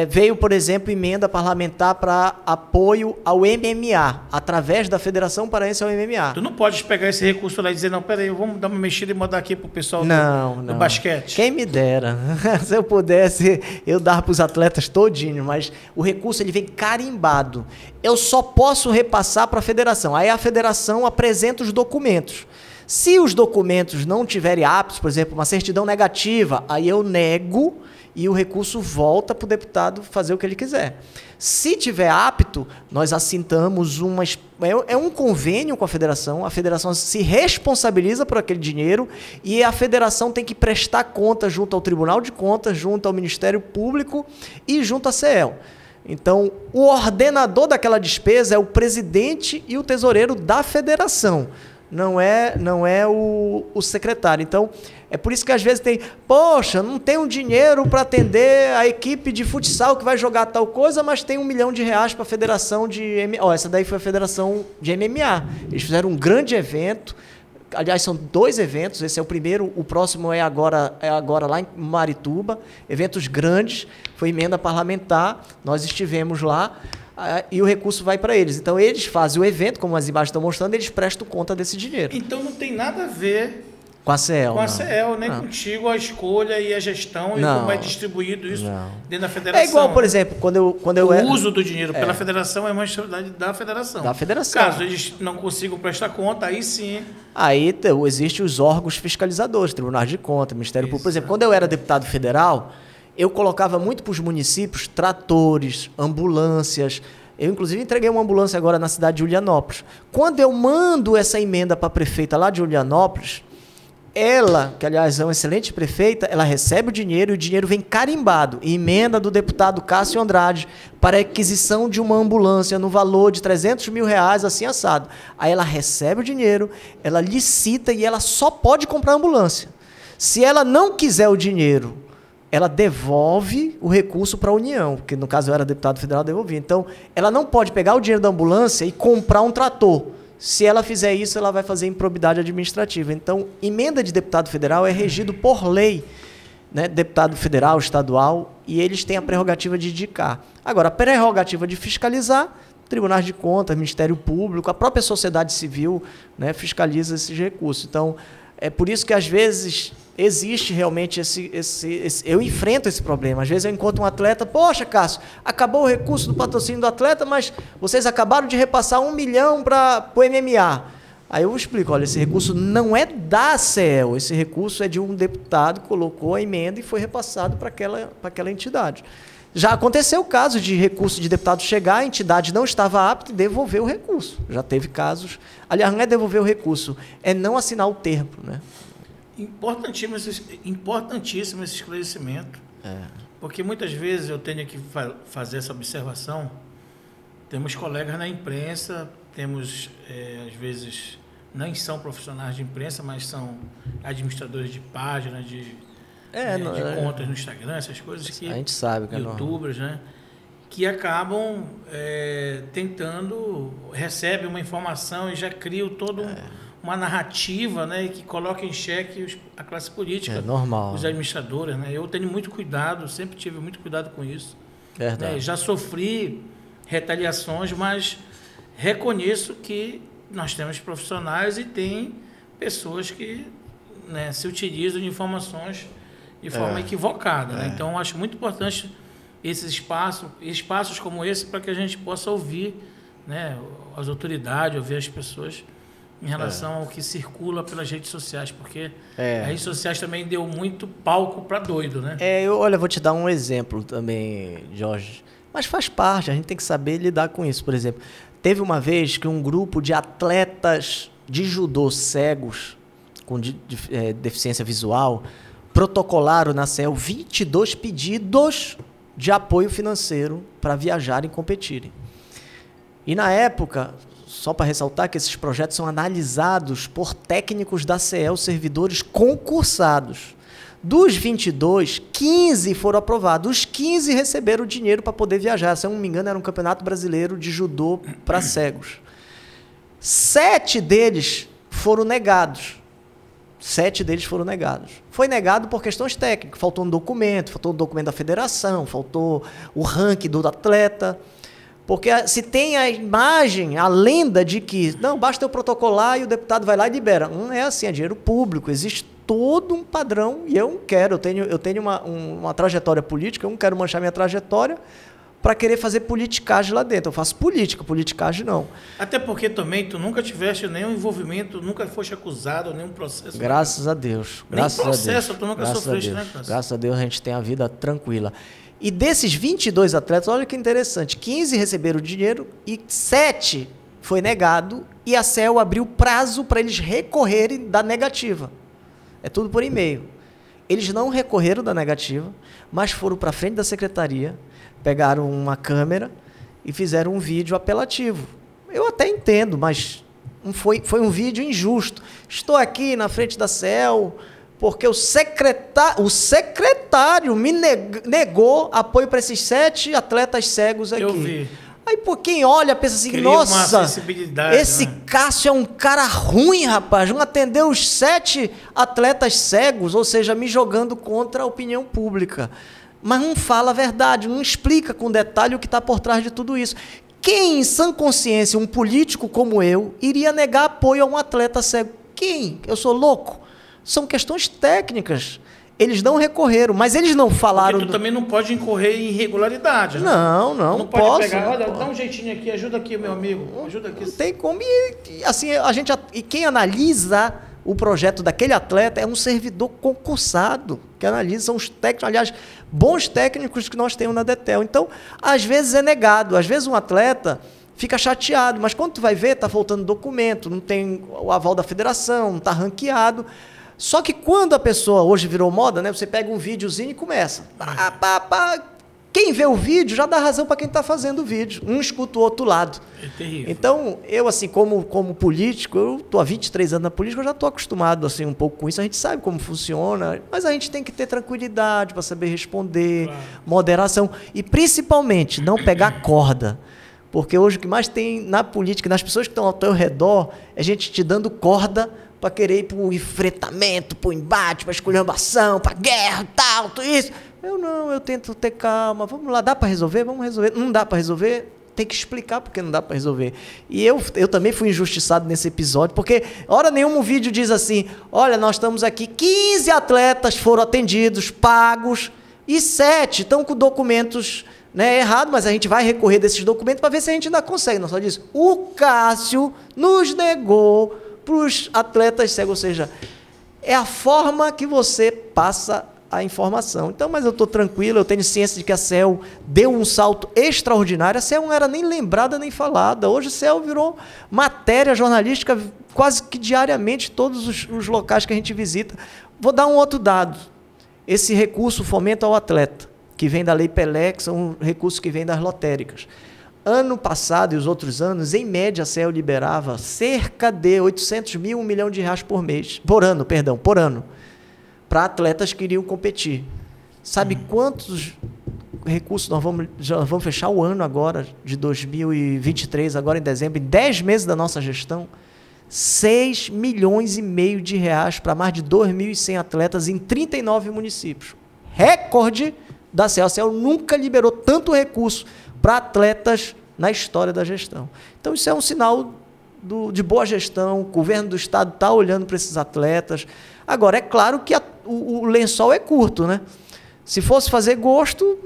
veio, por exemplo, emenda parlamentar para apoio ao MMA, através da Federação Paraense ao MMA. Tu não pode pegar esse recurso lá e dizer, não, peraí, vamos dar uma mexida e mandar aqui pro pessoal do basquete. Quem me dera. Se eu pudesse, eu dar para os atletas todinho, mas o recurso ele vem carimbado. Eu só posso repassar para a federação. Aí a federação apresenta os documentos. Se os documentos não tiverem aptos, por exemplo, uma certidão negativa, aí eu nego e o recurso volta para o deputado fazer o que ele quiser. Se tiver apto, nós assintamos um convênio com a federação se responsabiliza por aquele dinheiro e a federação tem que prestar conta junto ao Tribunal de Contas, junto ao Ministério Público e junto à CEL. Então, o ordenador daquela despesa é o presidente e o tesoureiro da federação. Não é o secretário. Então, é por isso que às vezes tem, poxa, não tem um dinheiro para atender a equipe de futsal que vai jogar tal coisa, mas tem R$1 milhão para a federação de MMA. Essa daí foi a federação de MMA. Eles fizeram um grande evento. Aliás, são 2 eventos. Esse é o primeiro, o próximo é agora lá em Marituba. Eventos grandes, foi emenda parlamentar. Nós estivemos lá. E o recurso vai para eles. Então, eles fazem o evento, como as imagens estão mostrando, eles prestam conta desse dinheiro. Então, não tem nada a ver com a CEL. Com a CEL, nem contigo, a escolha e a gestão e como é distribuído isso dentro da federação. É igual, por exemplo, quando eu o uso do dinheiro pela federação é uma responsabilidade da federação. Da federação. Caso eles não consigam prestar conta, aí sim. Aí existem os órgãos fiscalizadores, Tribunal de Contas, Ministério Público. Por exemplo, quando eu era deputado federal, eu colocava muito para os municípios tratores, ambulâncias. Eu, inclusive, entreguei uma ambulância agora na cidade de Julianópolis. Quando eu mando essa emenda para a prefeita lá de Julianópolis, ela, que aliás é uma excelente prefeita, ela recebe o dinheiro e o dinheiro vem carimbado. Emenda do deputado Cássio Andrade para a aquisição de uma ambulância no valor de R$300 mil, assim assado. Aí ela recebe o dinheiro, ela licita e ela só pode comprar a ambulância. Se ela não quiser o dinheiro, ela devolve o recurso para a União, porque no caso eu era deputado federal, devolvi. Então, ela não pode pegar o dinheiro da ambulância e comprar um trator. Se ela fizer isso, ela vai fazer improbidade administrativa. Então, emenda de deputado federal é regido por lei, né? Deputado federal, estadual, e eles têm a prerrogativa de indicar. Agora, a prerrogativa de fiscalizar, tribunais de contas, Ministério Público, a própria sociedade civil, né, fiscaliza esses recursos. Então, é por isso que, às vezes, existe realmente eu enfrento esse problema. Às vezes eu encontro um atleta, poxa, Cássio, acabou o recurso do patrocínio do atleta, mas vocês acabaram de repassar R$1 milhão para o MMA. Aí eu explico, olha, esse recurso não é da CEL, esse recurso é de um deputado que colocou a emenda e foi repassado para aquela entidade. Já aconteceu o caso de recurso de deputado chegar, a entidade não estava apta e devolver o recurso. Já teve casos. Aliás, não é devolver o recurso, é não assinar o termo, né? Importantíssimo esse esclarecimento, porque muitas vezes eu tenho que fazer essa observação. Temos colegas na imprensa, temos, às vezes, não são profissionais de imprensa, mas são administradores de páginas, de contas no Instagram, essas coisas que a gente sabe que youtubers, né, que acabam recebem uma informação e já criam todo uma narrativa, né, que coloca em xeque a classe política, normal, os administradores, né? Eu tenho muito cuidado, sempre tive muito cuidado com isso. Verdade. Né? Já sofri retaliações, mas reconheço que nós temos profissionais e tem pessoas que, né, se utilizam de informações de forma equivocada. Né? Então, eu acho muito importante esses espaços como esse, para que a gente possa ouvir, né, as autoridades, ouvir as pessoas em relação ao que circula pelas redes sociais, porque as redes sociais também deu muito palco para doido, né? Olha, vou te dar um exemplo também, Jorge, mas faz parte, a gente tem que saber lidar com isso. Por exemplo, teve uma vez que um grupo de atletas de judô cegos, com deficiência visual, protocolaram na CEL 22 pedidos de apoio financeiro para viajarem e competirem. E na época só para ressaltar que esses projetos são analisados por técnicos da CEL, servidores concursados. Dos 22, 15 foram aprovados. Os 15 receberam dinheiro para poder viajar. Se eu não me engano, era um campeonato brasileiro de judô para cegos. 7 deles foram negados. 7 deles foram negados. Foi negado por questões técnicas. Faltou um documento da federação, faltou o ranking do atleta. Porque se tem a imagem, a lenda de que não, basta eu protocolar e o deputado vai lá e libera. Não é assim, é dinheiro público, existe todo um padrão e eu não quero. Eu tenho uma trajetória política, eu não quero manchar minha trajetória para querer fazer politicagem lá dentro. Eu faço política, politicagem não. Até porque também tu nunca tiveste nenhum envolvimento, nunca foste acusado, nenhum processo. Graças a Deus. Graças Nem processo, a Deus. Tu nunca sofreste, né, Cássio? Graças a Deus a gente tem a vida tranquila. E desses 22 atletas, olha que interessante, 15 receberam dinheiro e 7 foi negado e a CEL abriu prazo para eles recorrerem da negativa. É tudo por e-mail. Eles não recorreram da negativa, mas foram para frente da secretaria, pegaram uma câmera e fizeram um vídeo apelativo. Eu até entendo, mas foi um vídeo injusto. Estou aqui na frente da CEL porque o secretário me negou apoio para esses 7 atletas cegos aqui. Eu vi. Aí, pô, quem olha, pensa assim, Cria nossa, uma sensibilidade, esse Cássio é um cara ruim, rapaz. Não atendeu os 7 atletas cegos, ou seja, me jogando contra a opinião pública. Mas não fala a verdade, não explica com detalhe o que está por trás de tudo isso. Quem, em sã consciência, um político como eu, iria negar apoio a um atleta cego? Quem? Eu sou louco? São questões técnicas. Eles não recorreram, mas eles não falaram... Porque tu também não pode incorrer em irregularidade, né? Não pode posso. Pegar, olha, dá um jeitinho aqui, ajuda aqui, meu amigo, ajuda aqui. Não tem como. E, assim, e quem analisa o projeto daquele atleta é um servidor concursado, que analisa, são os técnicos, aliás, bons técnicos que nós temos na DETEL. Então, às vezes é negado, às vezes um atleta fica chateado, mas quando tu vai ver, está faltando documento, não tem o aval da federação, não está ranqueado. Só que quando a pessoa, hoje virou moda, né? Você pega um videozinho e começa. Quem vê o vídeo já dá razão para quem está fazendo o vídeo. Um escuta o outro lado. É terrível. Então, eu, assim, como político, eu estou há 23 anos na política, eu já estou acostumado assim, um pouco com isso. A gente sabe como funciona, mas a gente tem que ter tranquilidade para saber responder, claro. Moderação. E, principalmente, não pegar corda. Porque hoje o que mais tem na política, nas pessoas que estão ao teu redor, é gente te dando corda para querer ir para o enfrentamento, para o embate, para a esculhambação, para a guerra, tal, tudo isso. Eu tento ter calma, vamos lá, dá para resolver? Vamos resolver. Não dá para resolver? Tem que explicar porque não dá para resolver. E eu também fui injustiçado nesse episódio, porque hora nenhuma o vídeo diz assim, olha, nós estamos aqui, 15 atletas foram atendidos, pagos, e 7 estão com documentos, né, errados, mas a gente vai recorrer desses documentos para ver se a gente ainda consegue. Não só diz, o Cássio nos negou para os atletas cegos, ou seja, é a forma que você passa a informação. Então, mas eu estou tranquilo, eu tenho ciência de que a CEL deu um salto extraordinário. A CEL não era nem lembrada nem falada. Hoje a CEL virou matéria jornalística quase que diariamente em todos os locais que a gente visita. Vou dar um outro dado. Esse recurso fomento ao atleta, que vem da Lei Pelé, que são recursos que vêm das lotéricas. Ano passado e os outros anos, em média, a CEL liberava cerca de 800 mil, R$1 milhão por ano, para atletas que iriam competir. Sabe quantos recursos já vamos fechar o ano agora, de 2023, agora em dezembro, em 10 meses da nossa gestão? R$6,5 milhões para mais de 2.100 atletas em 39 municípios. Recorde da CEL. A CEL nunca liberou tanto recurso para atletas na história da gestão. Então, isso é um sinal de boa gestão, o governo do estado está olhando para esses atletas. Agora, é claro que o lençol é curto, né? Se fosse fazer gosto,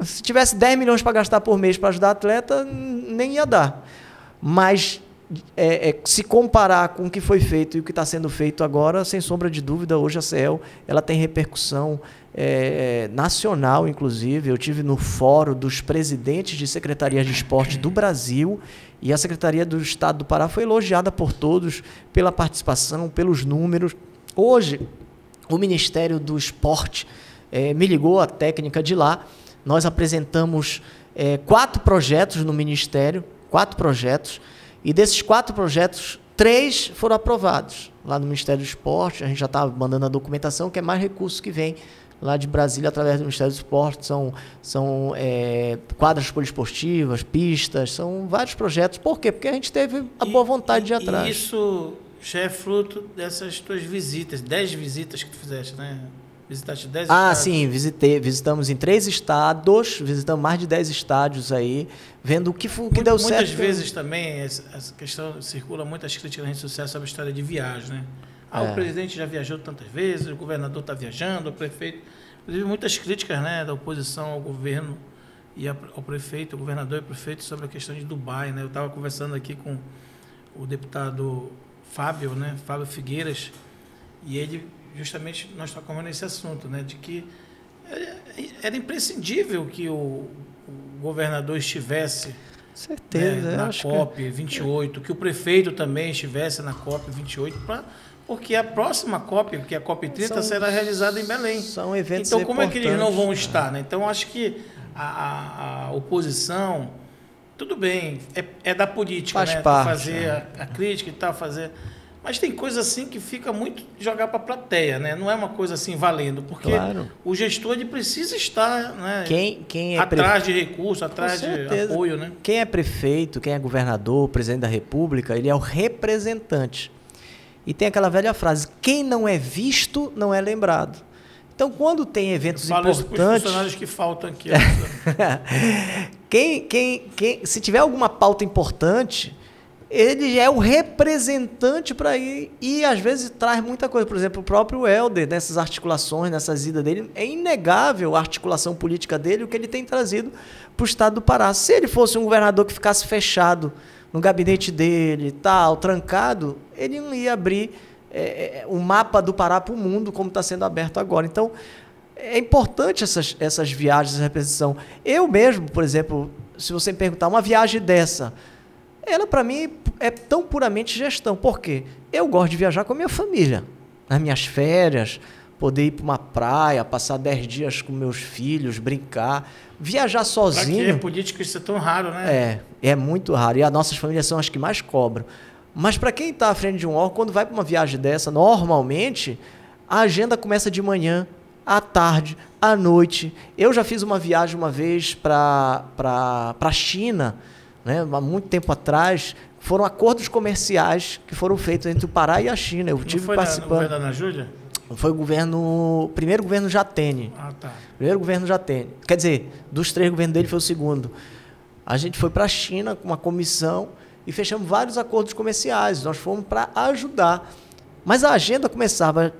se tivesse 10 milhões para gastar por mês para ajudar atleta, nem ia dar. Mas, se comparar com o que foi feito e o que está sendo feito agora, sem sombra de dúvida, hoje a CEL ela tem repercussão nacional, inclusive. Eu tive no fórum dos presidentes de secretarias de esporte do Brasil e a Secretaria do Estado do Pará foi elogiada por todos pela participação, pelos números. Hoje, o Ministério do Esporte me ligou, a técnica de lá. Nós apresentamos 4 projetos no Ministério, 4 projetos, E desses 4 projetos, 3 foram aprovados lá no Ministério do Esporte. A gente já está mandando a documentação, que é mais recursos que vem lá de Brasília através do Ministério do Esporte. São quadras poliesportivas, pistas, são vários projetos. Por quê? Porque a gente teve a boa vontade de ir atrás. E isso já é fruto dessas tuas visitas, 10 visitas que tu fizeste, né? Visitaste 10 estádios? Sim, visitamos em 3 estados, visitamos mais de 10 estádios aí, vendo o que deu certo. Muitas vezes também, essa questão, circula muitas críticas na rede social sobre a história de viagem, né? O presidente já viajou tantas vezes, o governador está viajando, o prefeito... Inclusive, muitas críticas, né, da oposição ao governo e ao prefeito, o governador e o prefeito, sobre a questão de Dubai, né? Eu estava conversando aqui com o deputado Fábio, né, Fábio Figueiras, e ele... Justamente nós tocamos nesse assunto, né, de que era imprescindível que o governador estivesse, certeza, né, na COP 28, que o prefeito também estivesse na COP 28, porque a próxima COP, que é a COP 30, será realizada em Belém. São eventos Então, como importantes. é que eles não vão estar? Né? Então, acho que a oposição, tudo bem, é da política, faz né? parte, Fazer a crítica e tal, fazer... Mas tem coisa assim que fica muito jogar para a plateia, né? Não é uma coisa assim valendo, porque o gestor ele precisa estar, né, atrás de recursos, atrás de apoio, né? Quem é prefeito, quem é governador, presidente da República, ele é o representante. E tem aquela velha frase: quem não é visto não é lembrado. Então, quando tem eventos importantes... Isso para os funcionários que faltam aqui. Se tiver alguma pauta importante, ele é o representante para ir e, às vezes, traz muita coisa. Por exemplo, o próprio Helder, nessas articulações, nessas idas dele, é inegável a articulação política dele, o que ele tem trazido para o estado do Pará. Se ele fosse um governador que ficasse fechado no gabinete dele, tal, trancado, ele não ia abrir o mapa do Pará para o mundo, como está sendo aberto agora. Então, é importante essas viagens, essa representação. Eu mesmo, por exemplo, se você me perguntar, uma viagem dessa... Ela, para mim, é tão puramente gestão. Por quê? Eu gosto de viajar com a minha família. Nas minhas férias, poder ir para uma praia, passar 10 dias com meus filhos, brincar. Viajar sozinho... Aqui é político, isso é tão raro, né? É muito raro. E as nossas famílias são as que mais cobram. Mas para quem está à frente de um órgão, quando vai para uma viagem dessa, normalmente, a agenda começa de manhã, à tarde, à noite. Eu já fiz uma viagem uma vez para a China... Né, há muito tempo atrás, foram acordos comerciais que foram feitos entre o Pará e a China. Eu tive participando. Não foi da Ana Júlia? Foi o primeiro governo Jatene. Tá. Primeiro governo Jatene. Quer dizer, dos 3 governos dele foi o segundo. A gente foi para a China com uma comissão e fechamos vários acordos comerciais. Nós fomos para ajudar. Mas a agenda começava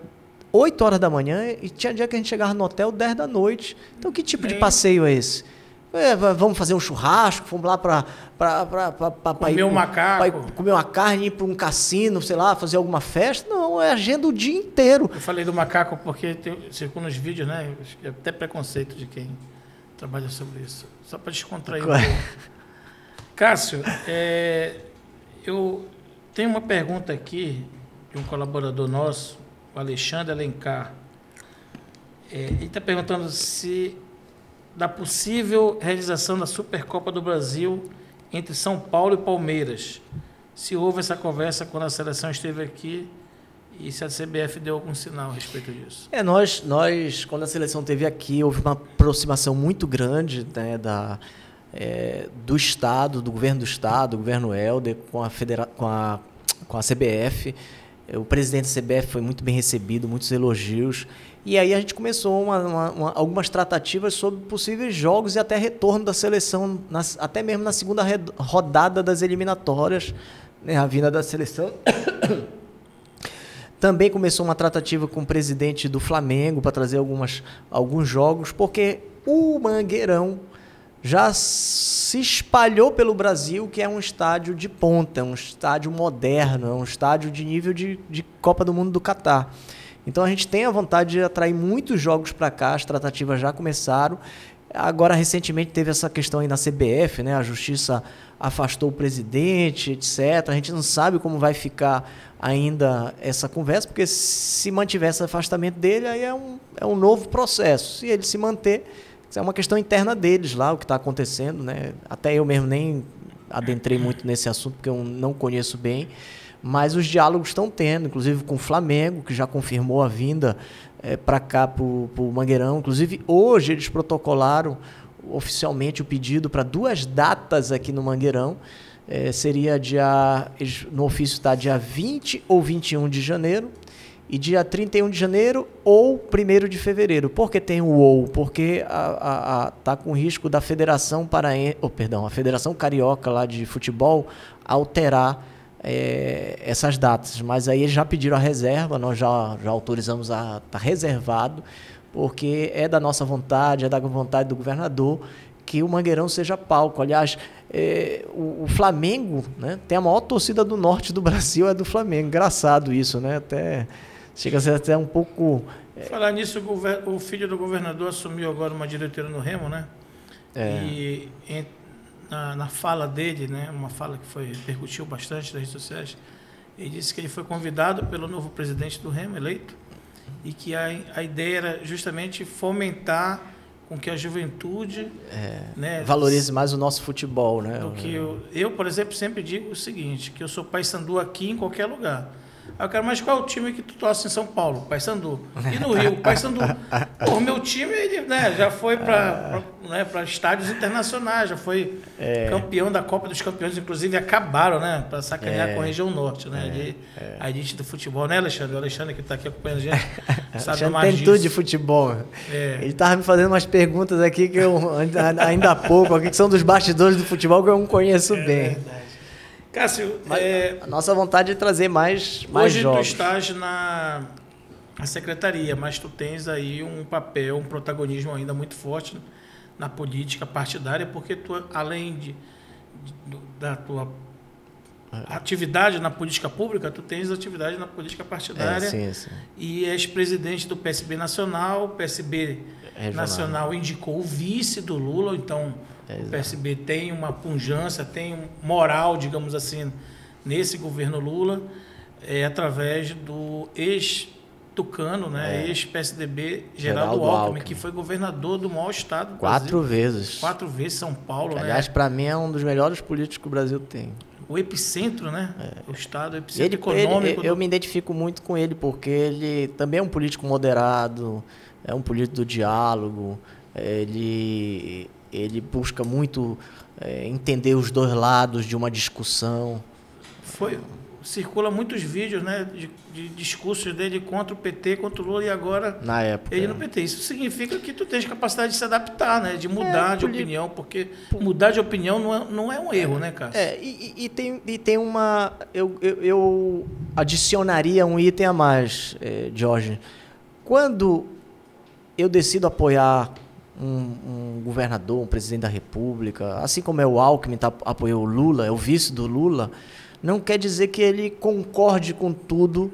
8 horas da manhã e tinha dia que a gente chegava no hotel 10 da noite. Então, que tipo de passeio é esse? Vamos fazer um churrasco, fomos lá para comer um macaco, comer uma carne, ir para um cassino, sei lá, fazer alguma festa. Não, é agenda o dia inteiro. Eu falei do macaco porque circula nos vídeos, né? É até preconceito de quem trabalha sobre isso. Só para descontrair um pouco. Cássio, eu tenho uma pergunta aqui de um colaborador nosso, o Alexandre Alencar. Ele está perguntando se da possível realização da Supercopa do Brasil entre São Paulo e Palmeiras. Se houve essa conversa quando a seleção esteve aqui e se a CBF deu algum sinal a respeito disso. Nós quando a seleção esteve aqui, houve uma aproximação muito grande, né, do Estado, do governo do Estado, do governo Helder, com a CBF. O presidente da CBF foi muito bem recebido, muitos elogios. E aí a gente começou algumas tratativas sobre possíveis jogos e até retorno da seleção, até mesmo na segunda rodada das eliminatórias, né, a vinda da seleção. Também começou uma tratativa com o presidente do Flamengo para trazer alguns jogos, porque o Mangueirão já se espalhou pelo Brasil, que é um estádio de ponta, é um estádio moderno, é um estádio de nível de Copa do Mundo do Catar. Então a gente tem a vontade de atrair muitos jogos para cá, as tratativas já começaram. Agora, recentemente, teve essa questão aí na CBF, né? A Justiça afastou o presidente, etc. A gente não sabe como vai ficar ainda essa conversa, porque se mantiver esse afastamento dele, aí é um novo processo. Se ele se manter, é uma questão interna deles lá, o que está acontecendo, né? Até eu mesmo nem adentrei muito nesse assunto, porque eu não conheço bem, mas os diálogos estão tendo, inclusive com o Flamengo, que já confirmou a vinda para cá, para o Mangueirão. Inclusive, hoje eles protocolaram oficialmente o pedido para 2 datas aqui no Mangueirão. Seria no ofício está dia 20 ou 21 de janeiro, e dia 31 de janeiro ou 1º de fevereiro. Por que tem o ou? Porque está com risco da Federação a Federação Carioca lá de futebol alterar essas datas. Mas aí eles já pediram a reserva, nós já autorizamos está reservado, porque é da nossa vontade, é da vontade do governador que o Mangueirão seja palco. Aliás, o Flamengo, né, tem a maior torcida do norte do Brasil, é do Flamengo. Engraçado isso, né? Chega a ser até um pouco... Falar nisso, o filho do governador assumiu agora uma diretoria no Remo, né? E na fala dele, né, uma fala que repercutiu bastante nas redes sociais, ele disse que ele foi convidado pelo novo presidente do Remo, eleito, e que a ideia era justamente fomentar com que a juventude né, valorize mais o nosso futebol, né? Do que eu, por exemplo, sempre digo o seguinte, que eu sou paysandu aqui em qualquer lugar. Aí eu quero, mas qual é o time que tu torce em São Paulo? Paysandu. E no Rio, Paysandu. O meu time, ele, né, já foi para estádios internacionais, já foi campeão da Copa dos Campeões, inclusive acabaram, né, para sacanear com a região norte, né, a elite do futebol, né, Alexandre? O Alexandre que está aqui acompanhando a gente, sabe mais tem disso. tudo de futebol. Ele estava me fazendo umas perguntas aqui que eu, ainda há pouco, aqui, que são dos bastidores do futebol, que eu não conheço bem. Verdade. Cássio, a nossa vontade é trazer mais hoje jogos. Tu estás na secretaria, mas tu tens aí um papel, um protagonismo ainda muito forte na política partidária, porque tu, além da tua atividade na política pública, tu tens atividade na política partidária. Sim. E és presidente do PSB Nacional. O PSB Nacional indicou o vice do Lula, então... O PSB tem uma pujança, tem moral, digamos assim, nesse governo Lula, através do ex-tucano, né, ex-PSDB, Geraldo Alckmin, que foi governador do maior estado do Brasil. 4 vezes. 4 vezes, São Paulo. Aliás, para mim é um dos melhores políticos que o Brasil tem. O epicentro, né? O estado, o epicentro econômico. Eu me identifico muito com ele, porque ele também é um político moderado, é um político do diálogo, ele busca muito entender os 2 lados de uma discussão. Circula muitos vídeos, né, de discursos dele contra o PT, contra o Lula, e agora na época, ele no PT. Isso significa que tu tens capacidade de se adaptar, né, de mudar de opinião, porque mudar de opinião não é um erro, né, Cássio? E tem uma... Eu adicionaria um item a mais, Jorge. Quando eu decido apoiar um governador, um presidente da República, assim como o Alckmin apoiou o Lula, é o vice do Lula, não quer dizer que ele concorde com tudo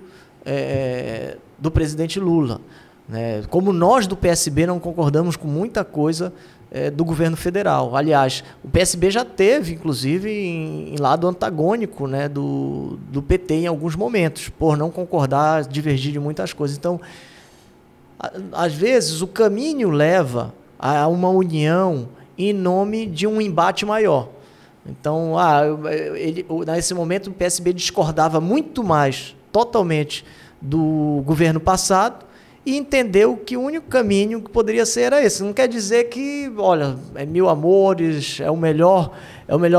do presidente Lula, né? Como nós do PSB não concordamos com muita coisa do governo federal. Aliás, o PSB já teve, inclusive, em lado antagônico, né, do PT em alguns momentos, por não concordar, divergir de muitas coisas. Então, às vezes, o caminho leva a uma união em nome de um embate maior. Então, nesse momento, o PSB discordava muito mais, totalmente, do governo passado, e entendeu que o único caminho que poderia ser era esse. Não quer dizer que, olha, é mil amores, é o melhor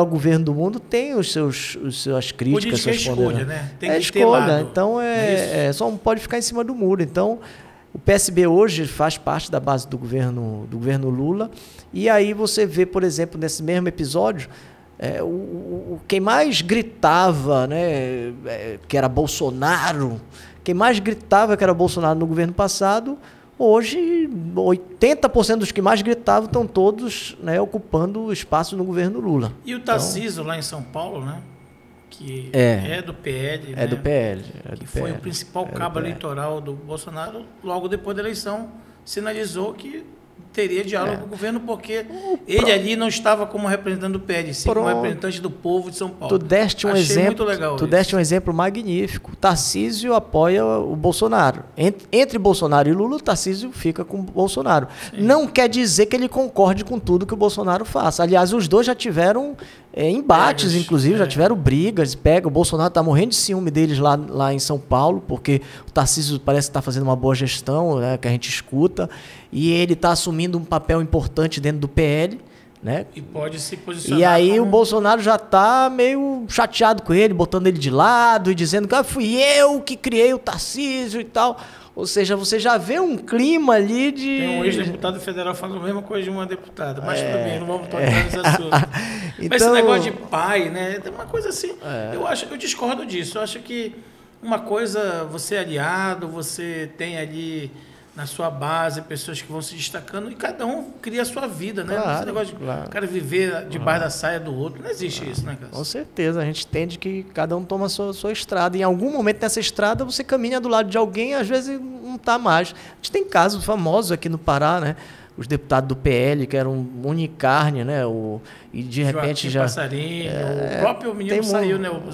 governo do mundo, tem suas críticas. Política é escolha, né? Tem que escolha, ter lado. Então só não pode ficar em cima do muro. Então, o PSB hoje faz parte da base do governo Lula, e aí você vê, por exemplo, nesse mesmo episódio, quem mais gritava, né, que era Bolsonaro, quem mais gritava que era Bolsonaro no governo passado, hoje 80% dos que mais gritavam estão todos, né, ocupando o espaço no governo Lula. E o Tarcísio, lá em São Paulo, né, que é do PL, né, do PL. Que foi o principal cabo eleitoral do Bolsonaro, logo depois da eleição, sinalizou que teria diálogo com o governo, porque ele ali não estava como representante do PL, sim como representante do povo de São Paulo. Tu deste um exemplo, deste um exemplo magnífico. Tarcísio apoia o Bolsonaro. Entre Bolsonaro e Lula, o Tarcísio fica com o Bolsonaro. Sim. Não quer dizer que ele concorde com tudo que o Bolsonaro faça. Aliás, os dois já tiveram embates, inclusive, já tiveram brigas. O Bolsonaro está morrendo de ciúme deles lá em São Paulo, porque o Tarcísio parece que está fazendo uma boa gestão, né, que a gente escuta, e ele está assumindo um papel importante dentro do PL, né? E pode se posicionar. E aí o Bolsonaro já está meio chateado com ele, botando ele de lado e dizendo que fui eu que criei o Tarcísio e tal. Ou seja, você já vê um clima ali de... Tem um ex-deputado federal falando a mesma coisa de uma deputada, mas tudo bem, não vamos tocar nesse assunto. Então... Mas esse negócio de pai, né? Tem uma coisa assim, eu discordo disso. Eu acho que uma coisa, você é aliado, você tem ali na sua base pessoas que vão se destacando e cada um cria a sua vida, né? Esse negócio de o cara viver debaixo da saia do outro, não existe isso, né, cara? Com certeza, a gente entende que cada um toma a sua estrada. Em algum momento nessa estrada você caminha do lado de alguém, às vezes não está mais. A gente tem casos famosos aqui no Pará, né? Os deputados do PL, que eram unicarne, né? E de repente Joaquim Passarinho, o próprio menino saiu, né? O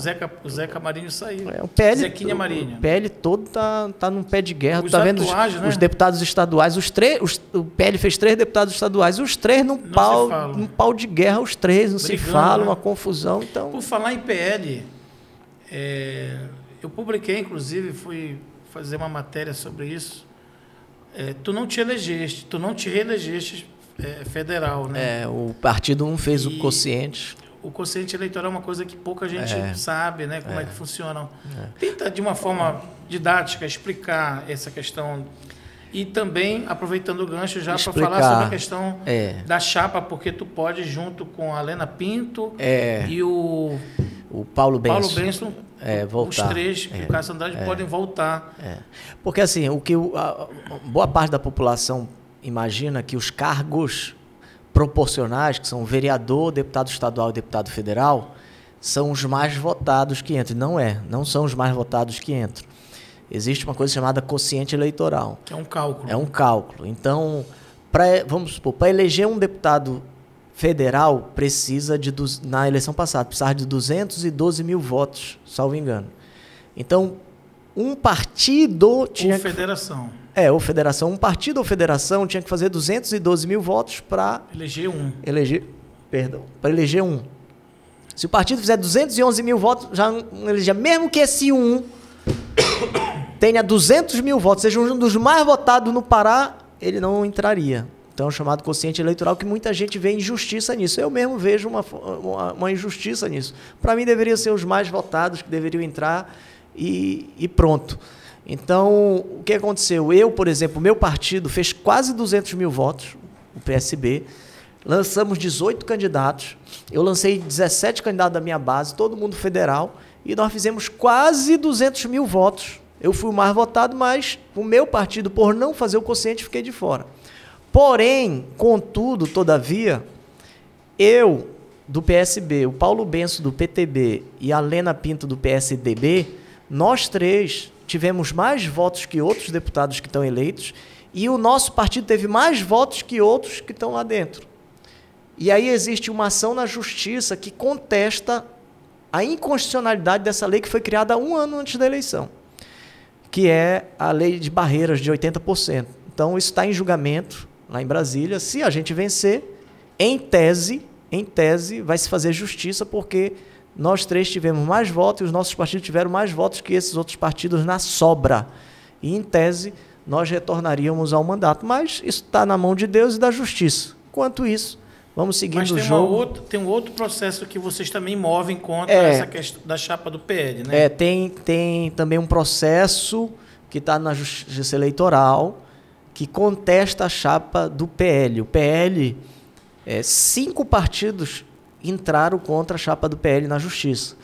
Zeca Marinho saiu. Zequinha Marinho. O PL todo tá num pé de guerra. Tá vendo os deputados estaduais, o PL fez 3 deputados estaduais, os 3 num pau de guerra, os 3 não brigando, se falam, né? Uma confusão. Então... Por falar em PL, eu publiquei, inclusive, fui fazer uma matéria sobre isso. Tu não te reelegeste federal, né? O partido não fez o quociente. O quociente eleitoral é uma coisa que pouca gente sabe, né? Como é que funciona. Tenta, de uma forma didática, explicar essa questão. E também, aproveitando o gancho já para falar sobre a questão da chapa, porque tu pode, junto com a Lena Pinto e o Paulo Benson os voltar. 3, o Cássio Andrade, podem voltar. Porque assim, boa parte da população imagina que os cargos proporcionais, que são vereador, deputado estadual e deputado federal, são os mais votados que entram. Não são os mais votados que entram. Existe uma coisa chamada quociente eleitoral. É um cálculo. É um cálculo. Então, vamos supor, para eleger um deputado federal, na eleição passada, precisava de 212 mil votos, salvo engano. Então, um partido tinha... Ou federação. Ou federação. Um partido ou federação tinha que fazer 212 mil votos para... Eleger um. Para eleger um. Se o partido fizer 211 mil votos, já não elegia. Mesmo que esse um tenha 200 mil votos, seja um dos mais votados no Pará, ele não entraria. Então, é o chamado quociente eleitoral, que muita gente vê injustiça nisso. Eu mesmo vejo uma injustiça nisso. Para mim, deveriam ser os mais votados que deveriam entrar e pronto. Então, o que aconteceu? Eu, por exemplo, o meu partido fez quase 200 mil votos, o PSB. Lançamos 18 candidatos. Eu lancei 17 candidatos da minha base, todo mundo federal. E nós fizemos quase 200 mil votos. Eu fui o mais votado, mas o meu partido, por não fazer o quociente, fiquei de fora. Porém, contudo, todavia, eu, do PSB, o Paulo Benço, do PTB, e a Lena Pinto, do PSDB, nós 3 tivemos mais votos que outros deputados que estão eleitos, e o nosso partido teve mais votos que outros que estão lá dentro. E aí existe uma ação na justiça que contesta a inconstitucionalidade dessa lei que foi criada há 1 ano antes da eleição, que é a lei de barreiras de 80%. Então, isso está em julgamento lá em Brasília. Se a gente vencer, em tese, vai se fazer justiça, porque nós 3 tivemos mais votos e os nossos partidos tiveram mais votos que esses outros partidos na sobra. E, em tese, nós retornaríamos ao mandato. Mas isso está na mão de Deus e da justiça. Enquanto isso, vamos seguindo o jogo. Tem um outro processo que vocês também movem contra essa questão da chapa do PL, né? Tem também um processo que está na Justiça Eleitoral, que contesta a chapa do PL. O PL, 5 partidos entraram contra a chapa do PL na Justiça.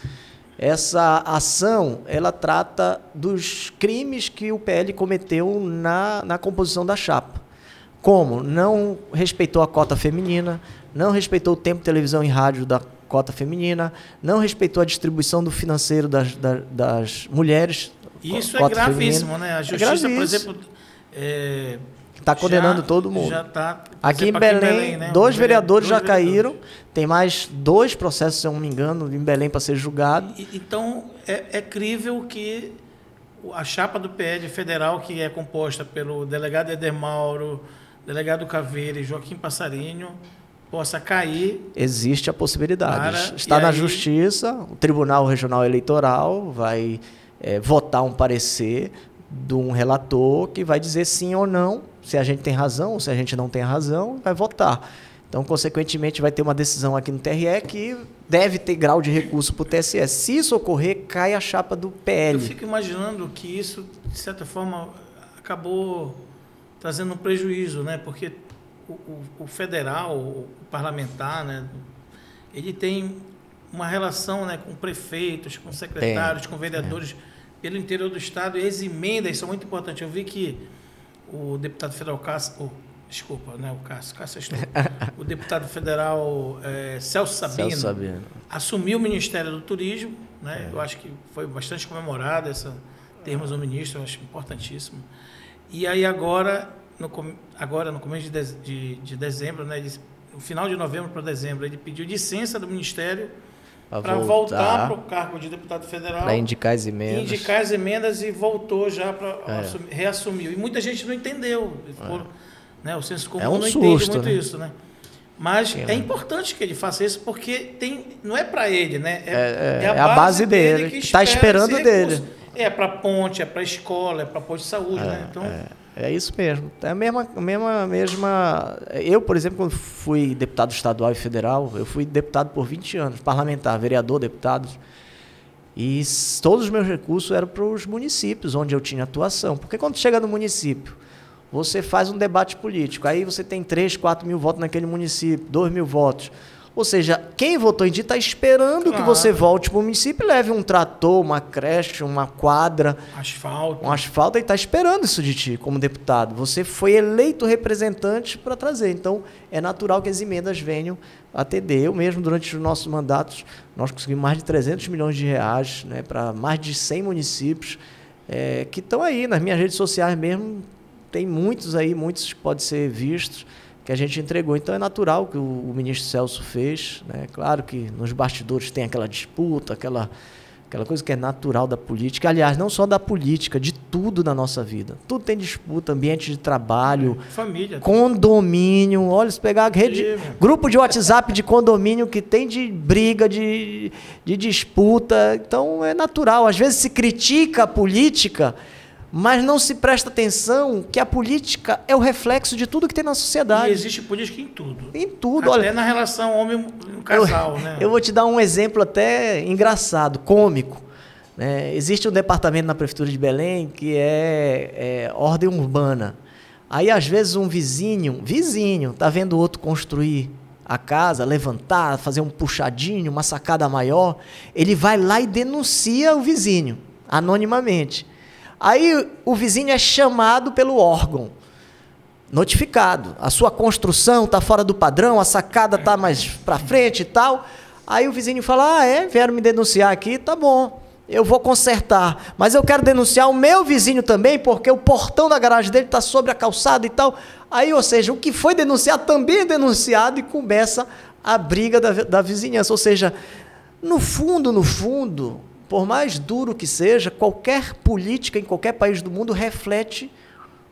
Essa ação, ela trata dos crimes que o PL cometeu na composição da chapa. Como? Não respeitou a cota feminina, não respeitou o tempo de televisão e rádio da cota feminina, não respeitou a distribuição do financeiro das mulheres. Isso é gravíssimo, né? A justiça, por exemplo, está condenando todo mundo. Já tá, aqui em Belém, né? Dois vereadores já caíram. Tem mais 2 processos, se eu não me engano, em Belém para ser julgado. Então, é crível que a chapa do PL federal, que é composta pelo delegado Eder Mauro, delegado Caveira e Joaquim Passarinho, possa cair. Existe a possibilidade. Está na Justiça, o Tribunal Regional Eleitoral vai votar um parecer de um relator que vai dizer sim ou não, se a gente tem razão ou se a gente não tem razão, vai votar. Então, consequentemente, vai ter uma decisão aqui no TRE que deve ter grau de recurso para o TSE. Se isso ocorrer, cai a chapa do PL. Eu fico imaginando que isso, de certa forma, acabou trazendo um prejuízo, né? Porque o federal, o parlamentar, né? Ele tem uma relação, né, com prefeitos, com secretários, com vereadores pelo interior do Estado, e as emendas são muito importantes. Eu vi que o deputado federal Cássio... Desculpa, né, o Cássio o deputado federal Celso Sabino assumiu o Ministério do Turismo, né? Eu acho que foi bastante comemorado termos um ministro, eu acho importantíssimo. E aí agora no começo de dezembro, né, no final de novembro para dezembro, ele pediu licença do Ministério para voltar para o cargo de deputado federal. Para indicar as emendas. Indicar as emendas e voltou já para reassumiu. E muita gente não entendeu. Né, o senso comum não entende muito isso, né? Mas é importante que ele faça isso, porque não é para ele, né? É a base dele, que está esperando dele. É para ponte, é para escola, é para posto de saúde, né? Então, é isso mesmo. É a mesma. Eu, por exemplo, quando fui deputado estadual e federal, eu fui deputado por 20 anos, parlamentar, vereador, deputado. E todos os meus recursos eram para os municípios onde eu tinha atuação. Porque quando chega no município, você faz um debate político, aí você tem 3, 4 mil votos naquele município, 2 mil votos. Ou seja, quem votou em ti está esperando que você volte para o município e leve um trator, uma creche, uma quadra, um asfalto, e está esperando isso de ti como deputado. Você foi eleito representante para trazer. Então, é natural que as emendas venham atender. Eu mesmo, durante os nossos mandatos, nós conseguimos mais de 300 milhões de reais, né, para mais de 100 municípios que estão aí nas minhas redes sociais mesmo. Tem muitos aí, muitos que podem ser vistos, que a gente entregou. Então, é natural que o ministro Celso fez, né? Claro que nos bastidores tem aquela disputa, aquela coisa que é natural da política. Aliás, não só da política, de tudo na nossa vida. Tudo tem disputa, ambiente de trabalho, família, condomínio. Olha, se pegar grupo de WhatsApp de condomínio que tem de briga, de disputa. Então, é natural. Às vezes se critica a política, mas não se presta atenção que a política é o reflexo de tudo que tem na sociedade. E existe política em tudo. Em tudo. Até na relação homem-casal, né? Eu vou te dar um exemplo até engraçado, cômico. Né? Existe um departamento na Prefeitura de Belém que é ordem urbana. Aí, às vezes, um vizinho está vendo o outro construir a casa, levantar, fazer um puxadinho, uma sacada maior, ele vai lá e denuncia o vizinho, anonimamente. Aí o vizinho é chamado pelo órgão, notificado. A sua construção está fora do padrão, a sacada está mais para frente e tal. Aí o vizinho fala, vieram me denunciar aqui, tá bom, eu vou consertar. Mas eu quero denunciar o meu vizinho também, porque o portão da garagem dele está sobre a calçada e tal. Aí, ou seja, o que foi denunciado também é denunciado e começa a briga da vizinhança. Ou seja, no fundo, por mais duro que seja, qualquer política em qualquer país do mundo reflete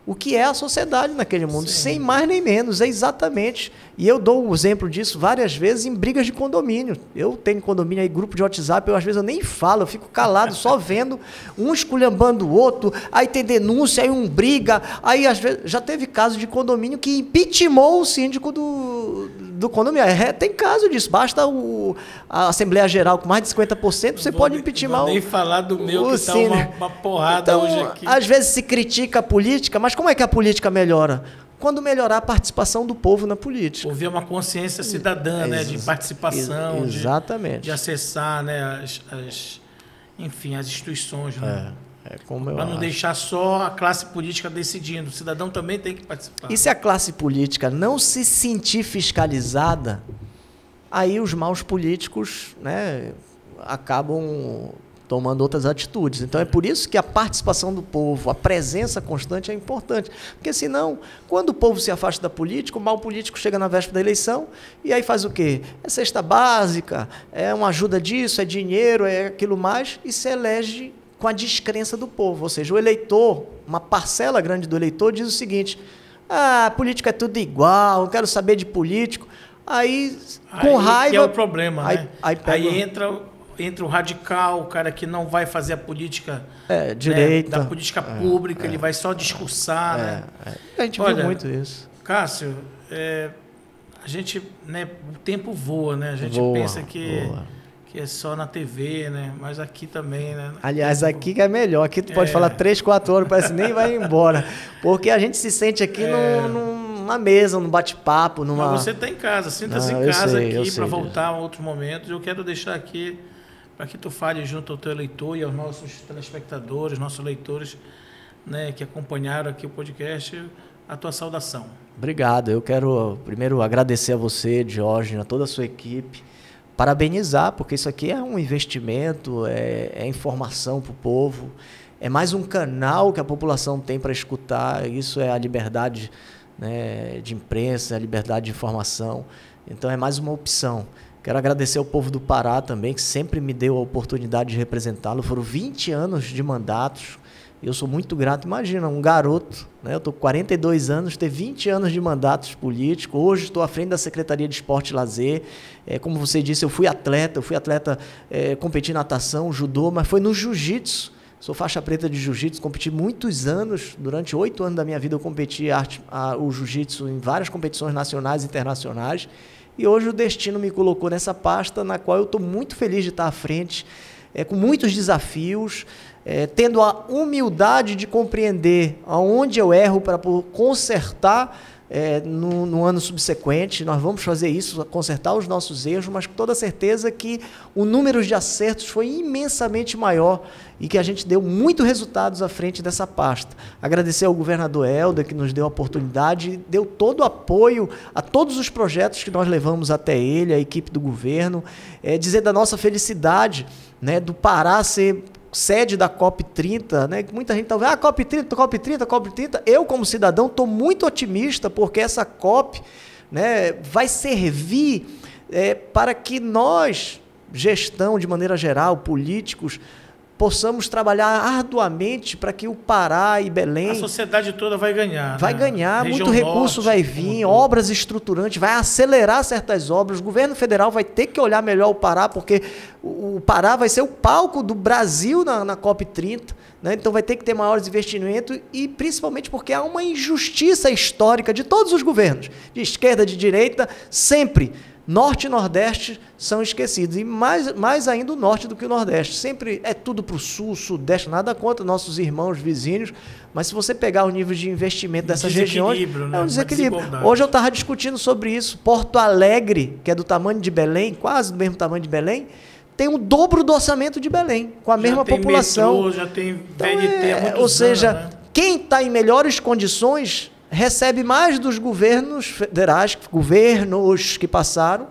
o que é a sociedade naquele mundo, sem mais nem menos, é exatamente. E eu dou um exemplo disso várias vezes em brigas de condomínio. Eu tenho condomínio aí, grupo de WhatsApp, às vezes eu nem falo, eu fico calado, só vendo, um esculhambando o outro, aí tem denúncia, aí um briga, aí às vezes, já teve caso de condomínio que impeachmentou o síndico do condomínio. Tem caso disso, basta a Assembleia Geral com mais de 50%, você pode impeachmentar o nem falar do meu, que está uma porrada então, hoje aqui. Às vezes se critica a política, mas como é que a política melhora? Quando melhorar a participação do povo na política. Houver uma consciência cidadã, né, de participação, exatamente. De acessar, né, enfim, as instituições. Né? Para não deixar só a classe política decidindo. O cidadão também tem que participar. E se a classe política não se sentir fiscalizada, aí os maus políticos, né, acabam tomando outras atitudes. Então, é por isso que a participação do povo, a presença constante é importante. Porque, senão, quando o povo se afasta da política, o mal político chega na véspera da eleição e aí faz o quê? É cesta básica, é uma ajuda disso, é dinheiro, é aquilo mais, e se elege com a descrença do povo. Ou seja, o eleitor, uma parcela grande do eleitor diz o seguinte: político é tudo igual, não quero saber de político. Aí, com raiva... que é o problema, né? Aí entra o radical, o cara que não vai fazer a política direita, da política pública, ele vai só discursar. Né? A gente viu muito isso. Cássio, a gente, né, o tempo voa, né? A gente pensa que é só na TV, né? Mas aqui também, né? Aliás, aqui que é melhor. Aqui tu pode falar 3, 4 horas, parece que nem vai embora. Porque a gente se sente aqui numa mesa, num bate-papo. Mas você está em casa, sinta-se em casa aqui para voltar a outros momentos. Eu quero deixar aqui para que tu fale junto ao teu eleitor e aos nossos telespectadores, nossos leitores, né, que acompanharam aqui o podcast, a tua saudação. Obrigado. Eu quero primeiro agradecer a você, Diógenes, a toda a sua equipe, parabenizar, porque isso aqui é um investimento, é informação para o povo, é mais um canal que a população tem para escutar. Isso é a liberdade, né, de imprensa, a liberdade de informação. Então é mais uma opção. Quero agradecer ao povo do Pará também, que sempre me deu a oportunidade de representá-lo. Foram 20 anos de mandatos. Eu sou muito grato. Imagina, um garoto, né? Eu estou com 42 anos, ter 20 anos de mandatos políticos. Hoje estou à frente da Secretaria de Esporte e Lazer. Como você disse, eu fui atleta, competi em natação, judô, mas foi no jiu-jitsu. Sou faixa preta de jiu-jitsu, competi muitos anos. Durante 8 anos da minha vida eu competi o jiu-jitsu em várias competições nacionais e internacionais. E hoje o destino me colocou nessa pasta, na qual eu estou muito feliz de estar à frente, com muitos desafios, tendo a humildade de compreender aonde eu erro para consertar no ano subsequente. Nós vamos fazer isso, consertar os nossos erros, mas com toda certeza que o número de acertos foi imensamente maior e que a gente deu muitos resultados à frente dessa pasta. Agradecer ao governador Helder, que nos deu a oportunidade, deu todo o apoio a todos os projetos que nós levamos até ele, a equipe do governo, dizer da nossa felicidade, né, do Pará ser sede da COP30, né? Muita gente está vendo, COP30. Eu, como cidadão, estou muito otimista, porque essa COP, né, vai servir para que nós, gestão de maneira geral, políticos, possamos trabalhar arduamente para que o Pará e Belém... A sociedade toda vai ganhar. Vai ganhar, muito recurso vai vir, obras estruturantes, vai acelerar certas obras. O governo federal vai ter que olhar melhor o Pará, porque o Pará vai ser o palco do Brasil na COP30, né? Então vai ter que ter maiores investimentos e principalmente porque há uma injustiça histórica de todos os governos, de esquerda, de direita, sempre... Norte e Nordeste são esquecidos, e mais ainda o Norte do que o Nordeste. Sempre é tudo para o Sul, Sudeste, nada contra nossos irmãos vizinhos, mas se você pegar o nível de investimento dessas regiões, né? É um desequilíbrio. Hoje eu estava discutindo sobre isso. Porto Alegre, que é do tamanho de Belém, quase do mesmo tamanho de Belém, tem o dobro do orçamento de Belém, com a mesma população. Metrô, já tem VNT há muitos ou seja, anos, né? Quem está em melhores condições recebe mais dos governos federais, governos que passaram,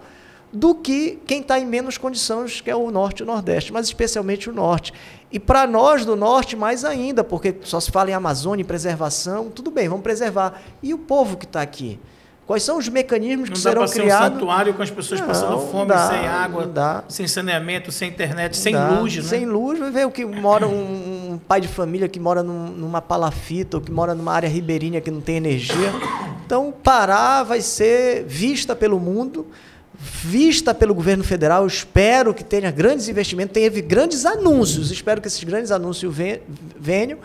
do que quem está em menos condições, que é o Norte e o Nordeste, mas especialmente o Norte. E para nós do Norte, mais ainda, porque só se fala em Amazônia, em preservação, tudo bem, vamos preservar. E o povo que está aqui? Quais são os mecanismos que serão criados? Não dá para ser um santuário com as pessoas passando fome, sem água, sem saneamento, sem internet, sem luz, né? Sem luz, vê o que mora um pai de família que mora numa palafita ou que mora numa área ribeirinha que não tem energia. Então, Pará vai ser vista pelo mundo, vista pelo governo federal. Eu espero que tenha grandes investimentos, teve grandes anúncios, espero que esses grandes anúncios venham.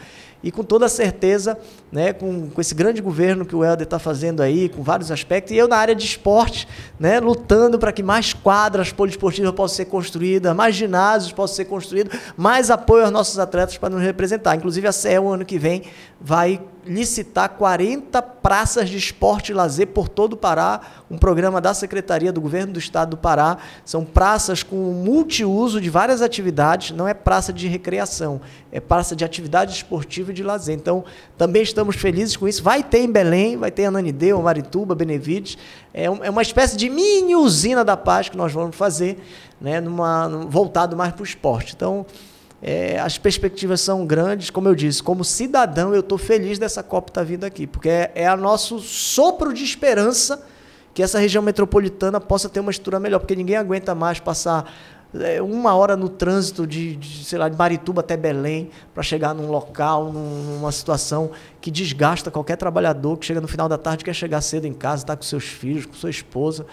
E com toda certeza, né, com esse grande governo que o Helder está fazendo aí, com vários aspectos, e eu na área de esporte, né, lutando para que mais quadras poliesportivas possam ser construídas, mais ginásios possam ser construídos, mais apoio aos nossos atletas para nos representar. Inclusive a CEL, ano que vem, vai licitar 40 praças de esporte e lazer por todo o Pará, um programa da Secretaria do Governo do Estado do Pará. São praças com multiuso de várias atividades, não é praça de recreação, é praça de atividade esportiva e de lazer. Então, também estamos felizes com isso. Vai ter em Belém, vai ter em Ananindeua, Marituba, Benevides. É uma espécie de mini usina da paz que nós vamos fazer, né, voltado mais para o esporte. Então, As perspectivas são grandes, como eu disse, como cidadão eu estou feliz dessa COP estar vindo aqui, porque é a nosso sopro de esperança que essa região metropolitana possa ter uma estrutura melhor, porque ninguém aguenta mais passar 1 hora no trânsito sei lá, de Marituba até Belém para chegar num local, numa situação que desgasta qualquer trabalhador que chega no final da tarde, quer chegar cedo em casa, está com seus filhos, com sua esposa.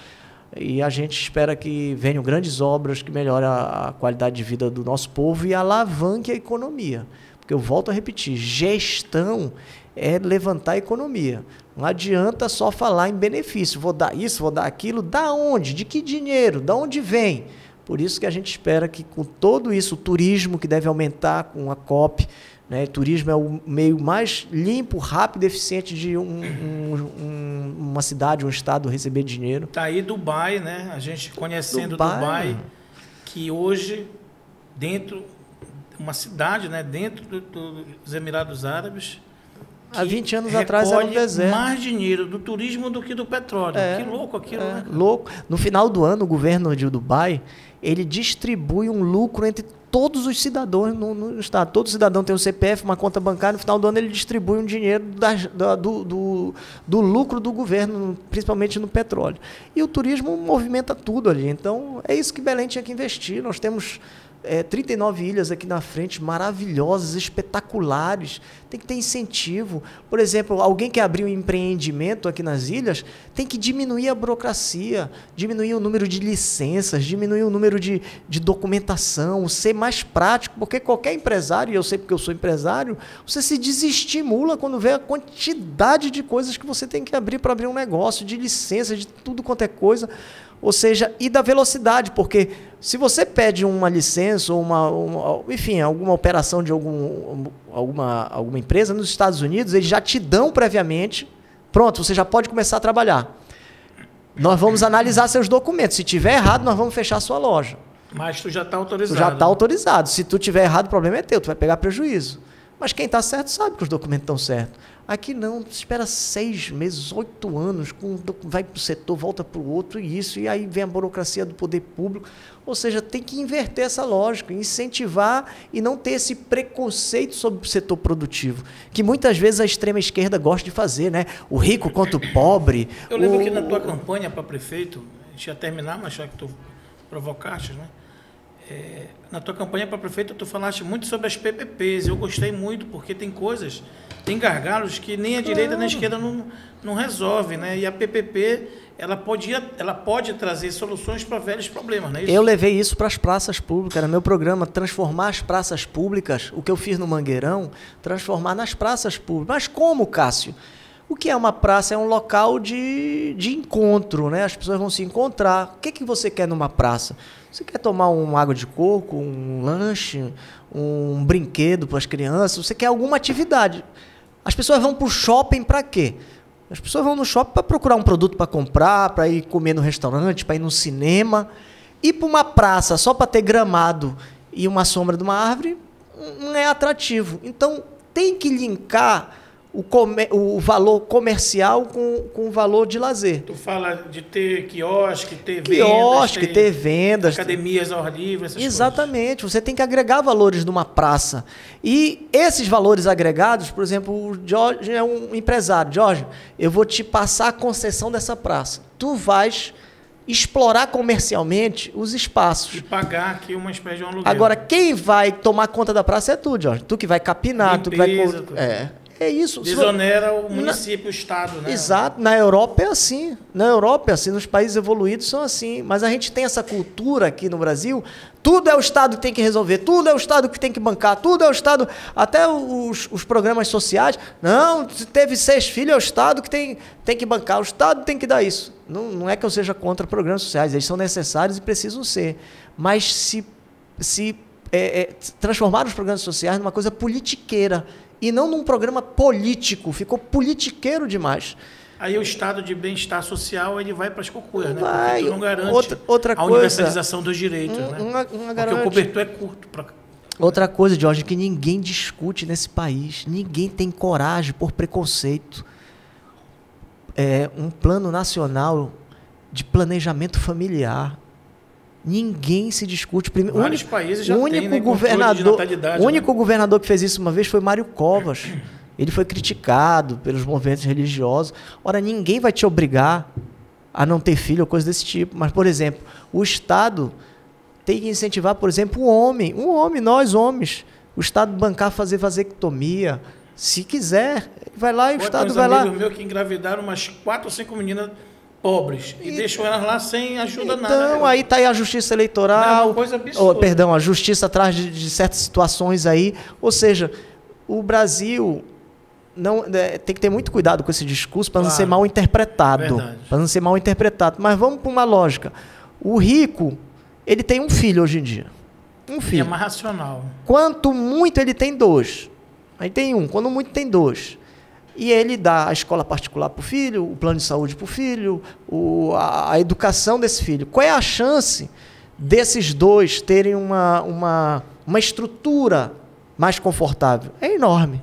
E a gente espera que venham grandes obras que melhorem a qualidade de vida do nosso povo e alavanque a economia. Porque eu volto a repetir, gestão é levantar a economia. Não adianta só falar em benefício. Vou dar isso, vou dar aquilo. Da onde? De que dinheiro? Da onde vem? Por isso que a gente espera que com todo isso, o turismo que deve aumentar com a COP, né? Turismo é o meio mais limpo, rápido e eficiente de uma cidade, um estado receber dinheiro. Está aí Dubai, né? A gente conhecendo Dubai, que hoje, dentro uma cidade, né? Dentro dos Emirados Árabes, há 20 anos atrás era um deserto. Mais dinheiro do turismo do que do petróleo. Que louco aquilo, né? Louco. No final do ano, o governo de Dubai, ele distribui um lucro entre todos os cidadãos no estado. Todo cidadão tem um CPF, uma conta bancária, no final do ano ele distribui um dinheiro do lucro do governo, principalmente no petróleo. E o turismo movimenta tudo ali. Então, é isso que Belém tinha que investir. Nós temos 39 ilhas aqui na frente, maravilhosas, espetaculares. Tem que ter incentivo. Por exemplo, alguém que abrir um empreendimento aqui nas ilhas tem que diminuir a burocracia, diminuir o número de licenças, diminuir o número de documentação, ser mais prático, porque qualquer empresário, e eu sei porque eu sou empresário, você se desestimula quando vê a quantidade de coisas que você tem que abrir para abrir um negócio, de licença, de tudo quanto é coisa. Ou seja, e da velocidade, porque se você pede uma licença ou enfim, alguma operação de alguma empresa nos Estados Unidos, eles já te dão previamente, pronto, você já pode começar a trabalhar. Nós vamos analisar seus documentos. Se tiver errado, nós vamos fechar a sua loja. Mas tu já está autorizado. Tu já está autorizado. Se tu tiver errado, o problema é teu, tu vai pegar prejuízo. Mas quem está certo sabe que os documentos estão certos. Aqui não, tu espera 6 meses, 8 anos, vai para o setor, volta para o outro, e aí vem a burocracia do poder público. Ou seja, tem que inverter essa lógica, incentivar e não ter esse preconceito sobre o setor produtivo, que muitas vezes a extrema esquerda gosta de fazer, né? O rico contra o pobre. Eu lembro que na tua campanha para prefeito, a gente ia terminar, mas já que tu provocaste, né? Na tua campanha para prefeito, tu falaste muito sobre as PPPs. Eu gostei muito, porque tem coisas, tem gargalos que nem a direita nem a esquerda não resolve, né? E a PPP, ela pode trazer soluções para velhos problemas, não é isso? Eu levei isso para as praças públicas, era meu programa, transformar as praças públicas, o que eu fiz no Mangueirão, transformar nas praças públicas. Mas como, Cássio? O que é uma praça? É um local de encontro, né? As pessoas vão se encontrar. O que você quer numa praça? Você quer tomar uma água de coco, um lanche, um brinquedo para as crianças? Você quer alguma atividade? As pessoas vão para o shopping para quê? As pessoas vão no shopping para procurar um produto para comprar, para ir comer no restaurante, para ir no cinema. Ir para uma praça só para ter gramado e uma sombra de uma árvore não é atrativo. Então, tem que linkar o valor comercial com o valor de lazer. Tu fala de ter quiosque, ter vendas, academias ao ar livre, essas exatamente, coisas. Você tem que agregar valores numa praça. E esses valores agregados, por exemplo, o Jorge é um empresário. Jorge, eu vou te passar a concessão dessa praça. Tu vais explorar comercialmente os espaços. E pagar aqui uma espécie de um aluguel. Agora, quem vai tomar conta da praça é tu, Jorge. Tu que vai capinar, limpeza, tu que vai... É isso. Desonera o município, o Estado, né? Exato. Na Europa é assim. Na Europa é assim. Nos países evoluídos são assim. Mas a gente tem essa cultura aqui no Brasil. Tudo é o Estado que tem que resolver. Tudo é o Estado que tem que bancar. Tudo é o Estado... Até os programas sociais. Não, se teve 6 filhos, é o Estado que tem que bancar. O Estado tem que dar isso. Não é que eu seja contra programas sociais. Eles são necessários e precisam ser. Mas se transformar os programas sociais numa coisa politiqueira e não num programa político. Ficou politiqueiro demais. Aí o estado de bem-estar social ele vai para as cocuias, né? Vai. Porque tu não garante outra a universalização dos direitos, né? Porque o cobertor é curto. Outra coisa, Jorge, que ninguém discute nesse país. Ninguém tem coragem por preconceito. Um plano nacional de planejamento familiar. Ninguém se discute. Vários países já têm, né, o único governador que fez isso uma vez foi Mário Covas. Ele foi criticado pelos movimentos religiosos. Ora, ninguém vai te obrigar a não ter filho ou coisa desse tipo. Mas, por exemplo, o Estado tem que incentivar, por exemplo, nós homens, o Estado bancar fazer vasectomia. Se quiser, vai lá e o Estado vai lá. Amigos meus que engravidaram umas 4 ou 5 meninas pobres e deixam elas lá sem ajuda nada. Então, aí está aí a justiça eleitoral. Não, é uma coisa absurda. Perdão, a justiça atrás de certas situações aí. Ou seja, o Brasil tem que ter muito cuidado com esse discurso para não ser mal interpretado. Para não ser mal interpretado. Mas vamos para uma lógica. O rico, ele tem um filho hoje em dia. Um filho. É mais racional. Quanto muito ele tem 2. Aí tem um, quando muito tem 2. E ele dá a escola particular para o filho, o plano de saúde para o filho, a educação desse filho. Qual é a chance desses 2 terem uma estrutura mais confortável? É enorme.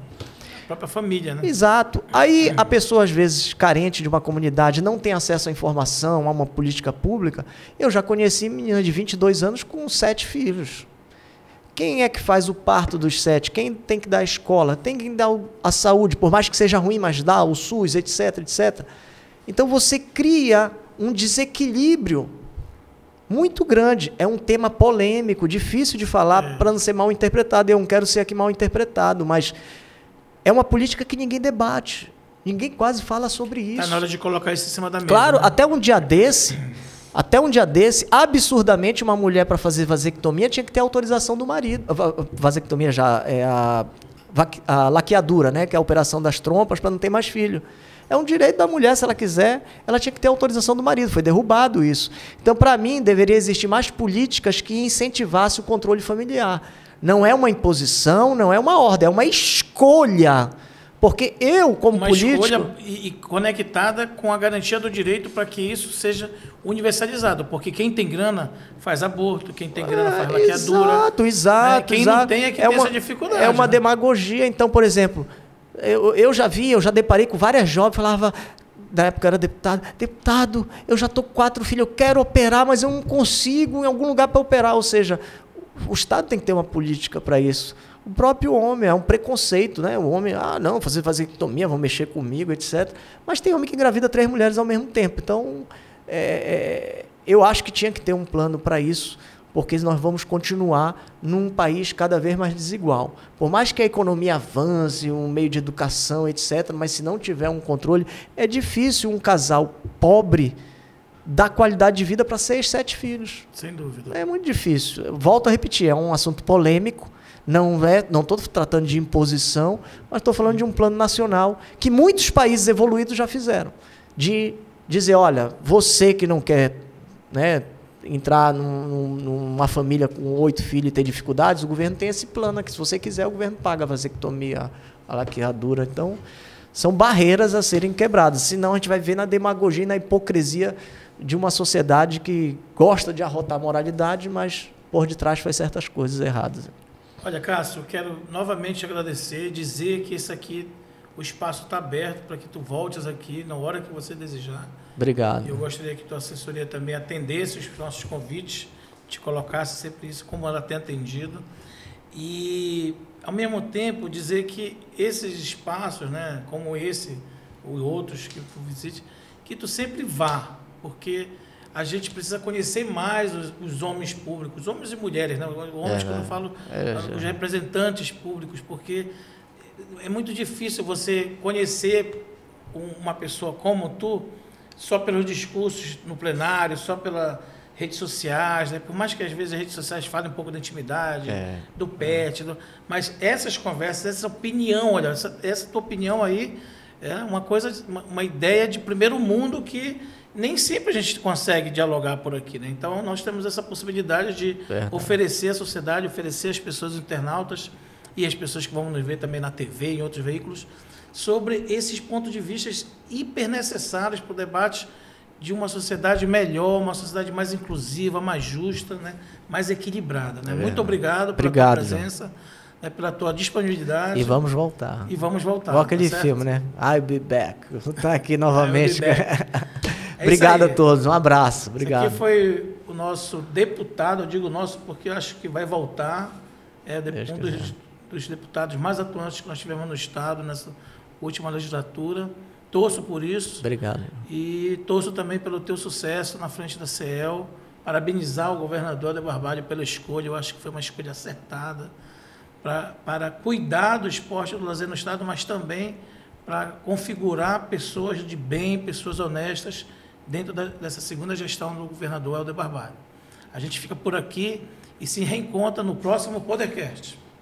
A própria família, né? Exato. Aí a pessoa, às vezes, carente de uma comunidade, não tem acesso à informação, a uma política pública. Eu já conheci menina de 22 anos com 7 filhos. Quem é que faz o parto dos 7? Quem tem que dar a escola? Tem que dar a saúde, por mais que seja ruim, mas dá o SUS, etc, etc. Então você cria um desequilíbrio muito grande. É um tema polêmico, difícil de falar para não ser mal interpretado. Eu não quero ser aqui mal interpretado, mas é uma política que ninguém debate. Ninguém quase fala sobre isso. Está na hora de colocar isso em cima da mesa. Claro, né? Até um dia desse, absurdamente, uma mulher para fazer vasectomia tinha que ter autorização do marido. Vasectomia já é a laqueadura, né? Que é a operação das trompas para não ter mais filho. É um direito da mulher, se ela quiser, ela tinha que ter autorização do marido. Foi derrubado isso. Então, para mim, deveria existir mais políticas que incentivassem o controle familiar. Não é uma imposição, não é uma ordem, é uma escolha. Porque eu, como político... Uma escolha e conectada com a garantia do direito para que isso seja universalizado. Porque quem tem grana faz aborto, quem tem grana faz laqueadura. Exato. Quem não tem é que tem essa dificuldade. É uma demagogia. Então, por exemplo, eu já deparei com várias jovens, falava... Na época eu era deputado, eu já estou com 4 filhos, eu quero operar, mas eu não consigo em algum lugar para operar. Ou seja, o Estado tem que ter uma política para isso. O próprio homem, é um preconceito, né? O homem, não, fazer vasectomia, vão mexer comigo, etc. Mas tem homem que engravida 3 mulheres ao mesmo tempo. Então, eu acho que tinha que ter um plano para isso, porque nós vamos continuar num país cada vez mais desigual. Por mais que a economia avance, um meio de educação, etc., mas se não tiver um controle, é difícil um casal pobre dar qualidade de vida para 6, 7 filhos. Sem dúvida. É muito difícil. Volto a repetir, é um assunto polêmico. Não estou tratando de imposição, mas estou falando de um plano nacional que muitos países evoluídos já fizeram. De dizer, olha, você que não quer, né, entrar numa família com 8 filhos e ter dificuldades, o governo tem esse plano aqui. Se você quiser, o governo paga a vasectomia, a laqueadura. Então, são barreiras a serem quebradas. Senão, a gente vai ver na demagogia e na hipocrisia de uma sociedade que gosta de arrotar a moralidade, mas por detrás faz certas coisas erradas. Olha, Cássio, eu quero novamente agradecer, dizer que o espaço está aberto para que tu voltes aqui na hora que você desejar. Obrigado. Eu gostaria que tua assessoria também atendesse os nossos convites, te colocasse sempre isso como ela tem atendido. E, ao mesmo tempo, dizer que esses espaços, né, como esse, ou outros que tu visite, que tu sempre vá, porque a gente precisa conhecer mais os homens públicos, homens e mulheres, né? Homens, quando eu falo, os representantes públicos, porque é muito difícil você conhecer uma pessoa como tu só pelos discursos no plenário, só pelas redes sociais, né? Por mais que às vezes as redes sociais falem um pouco da intimidade, do pet, mas essas conversas, essa opinião, olha, essa tua opinião aí é uma ideia de primeiro mundo que nem sempre a gente consegue dialogar por aqui, né? Então, nós temos essa possibilidade de oferecer à sociedade, oferecer às pessoas internautas e às pessoas que vão nos ver também na TV, em outros veículos, sobre esses pontos de vista hiper necessários para o debate de uma sociedade melhor, uma sociedade mais inclusiva, mais justa, né? Mais equilibrada, né? Muito obrigado pela tua presença, né? Pela tua disponibilidade. E vamos voltar. Igual aquele filme, né? I'll be back. Vou estar aqui novamente. Obrigado a todos. Um abraço. Obrigado. Esse aqui foi o nosso deputado, eu digo nosso porque eu acho que vai voltar, dos deputados mais atuantes que nós tivemos no Estado nessa última legislatura. Torço por isso. Obrigado. E torço também pelo teu sucesso na frente da CEL. Parabenizar o governador Helder Barbalho pela escolha, eu acho que foi uma escolha acertada para cuidar do esporte e do lazer no Estado, mas também para configurar pessoas de bem, pessoas honestas, dentro dessa segunda gestão do governador Helder Barbalho. A gente fica por aqui e se reencontra no próximo podcast.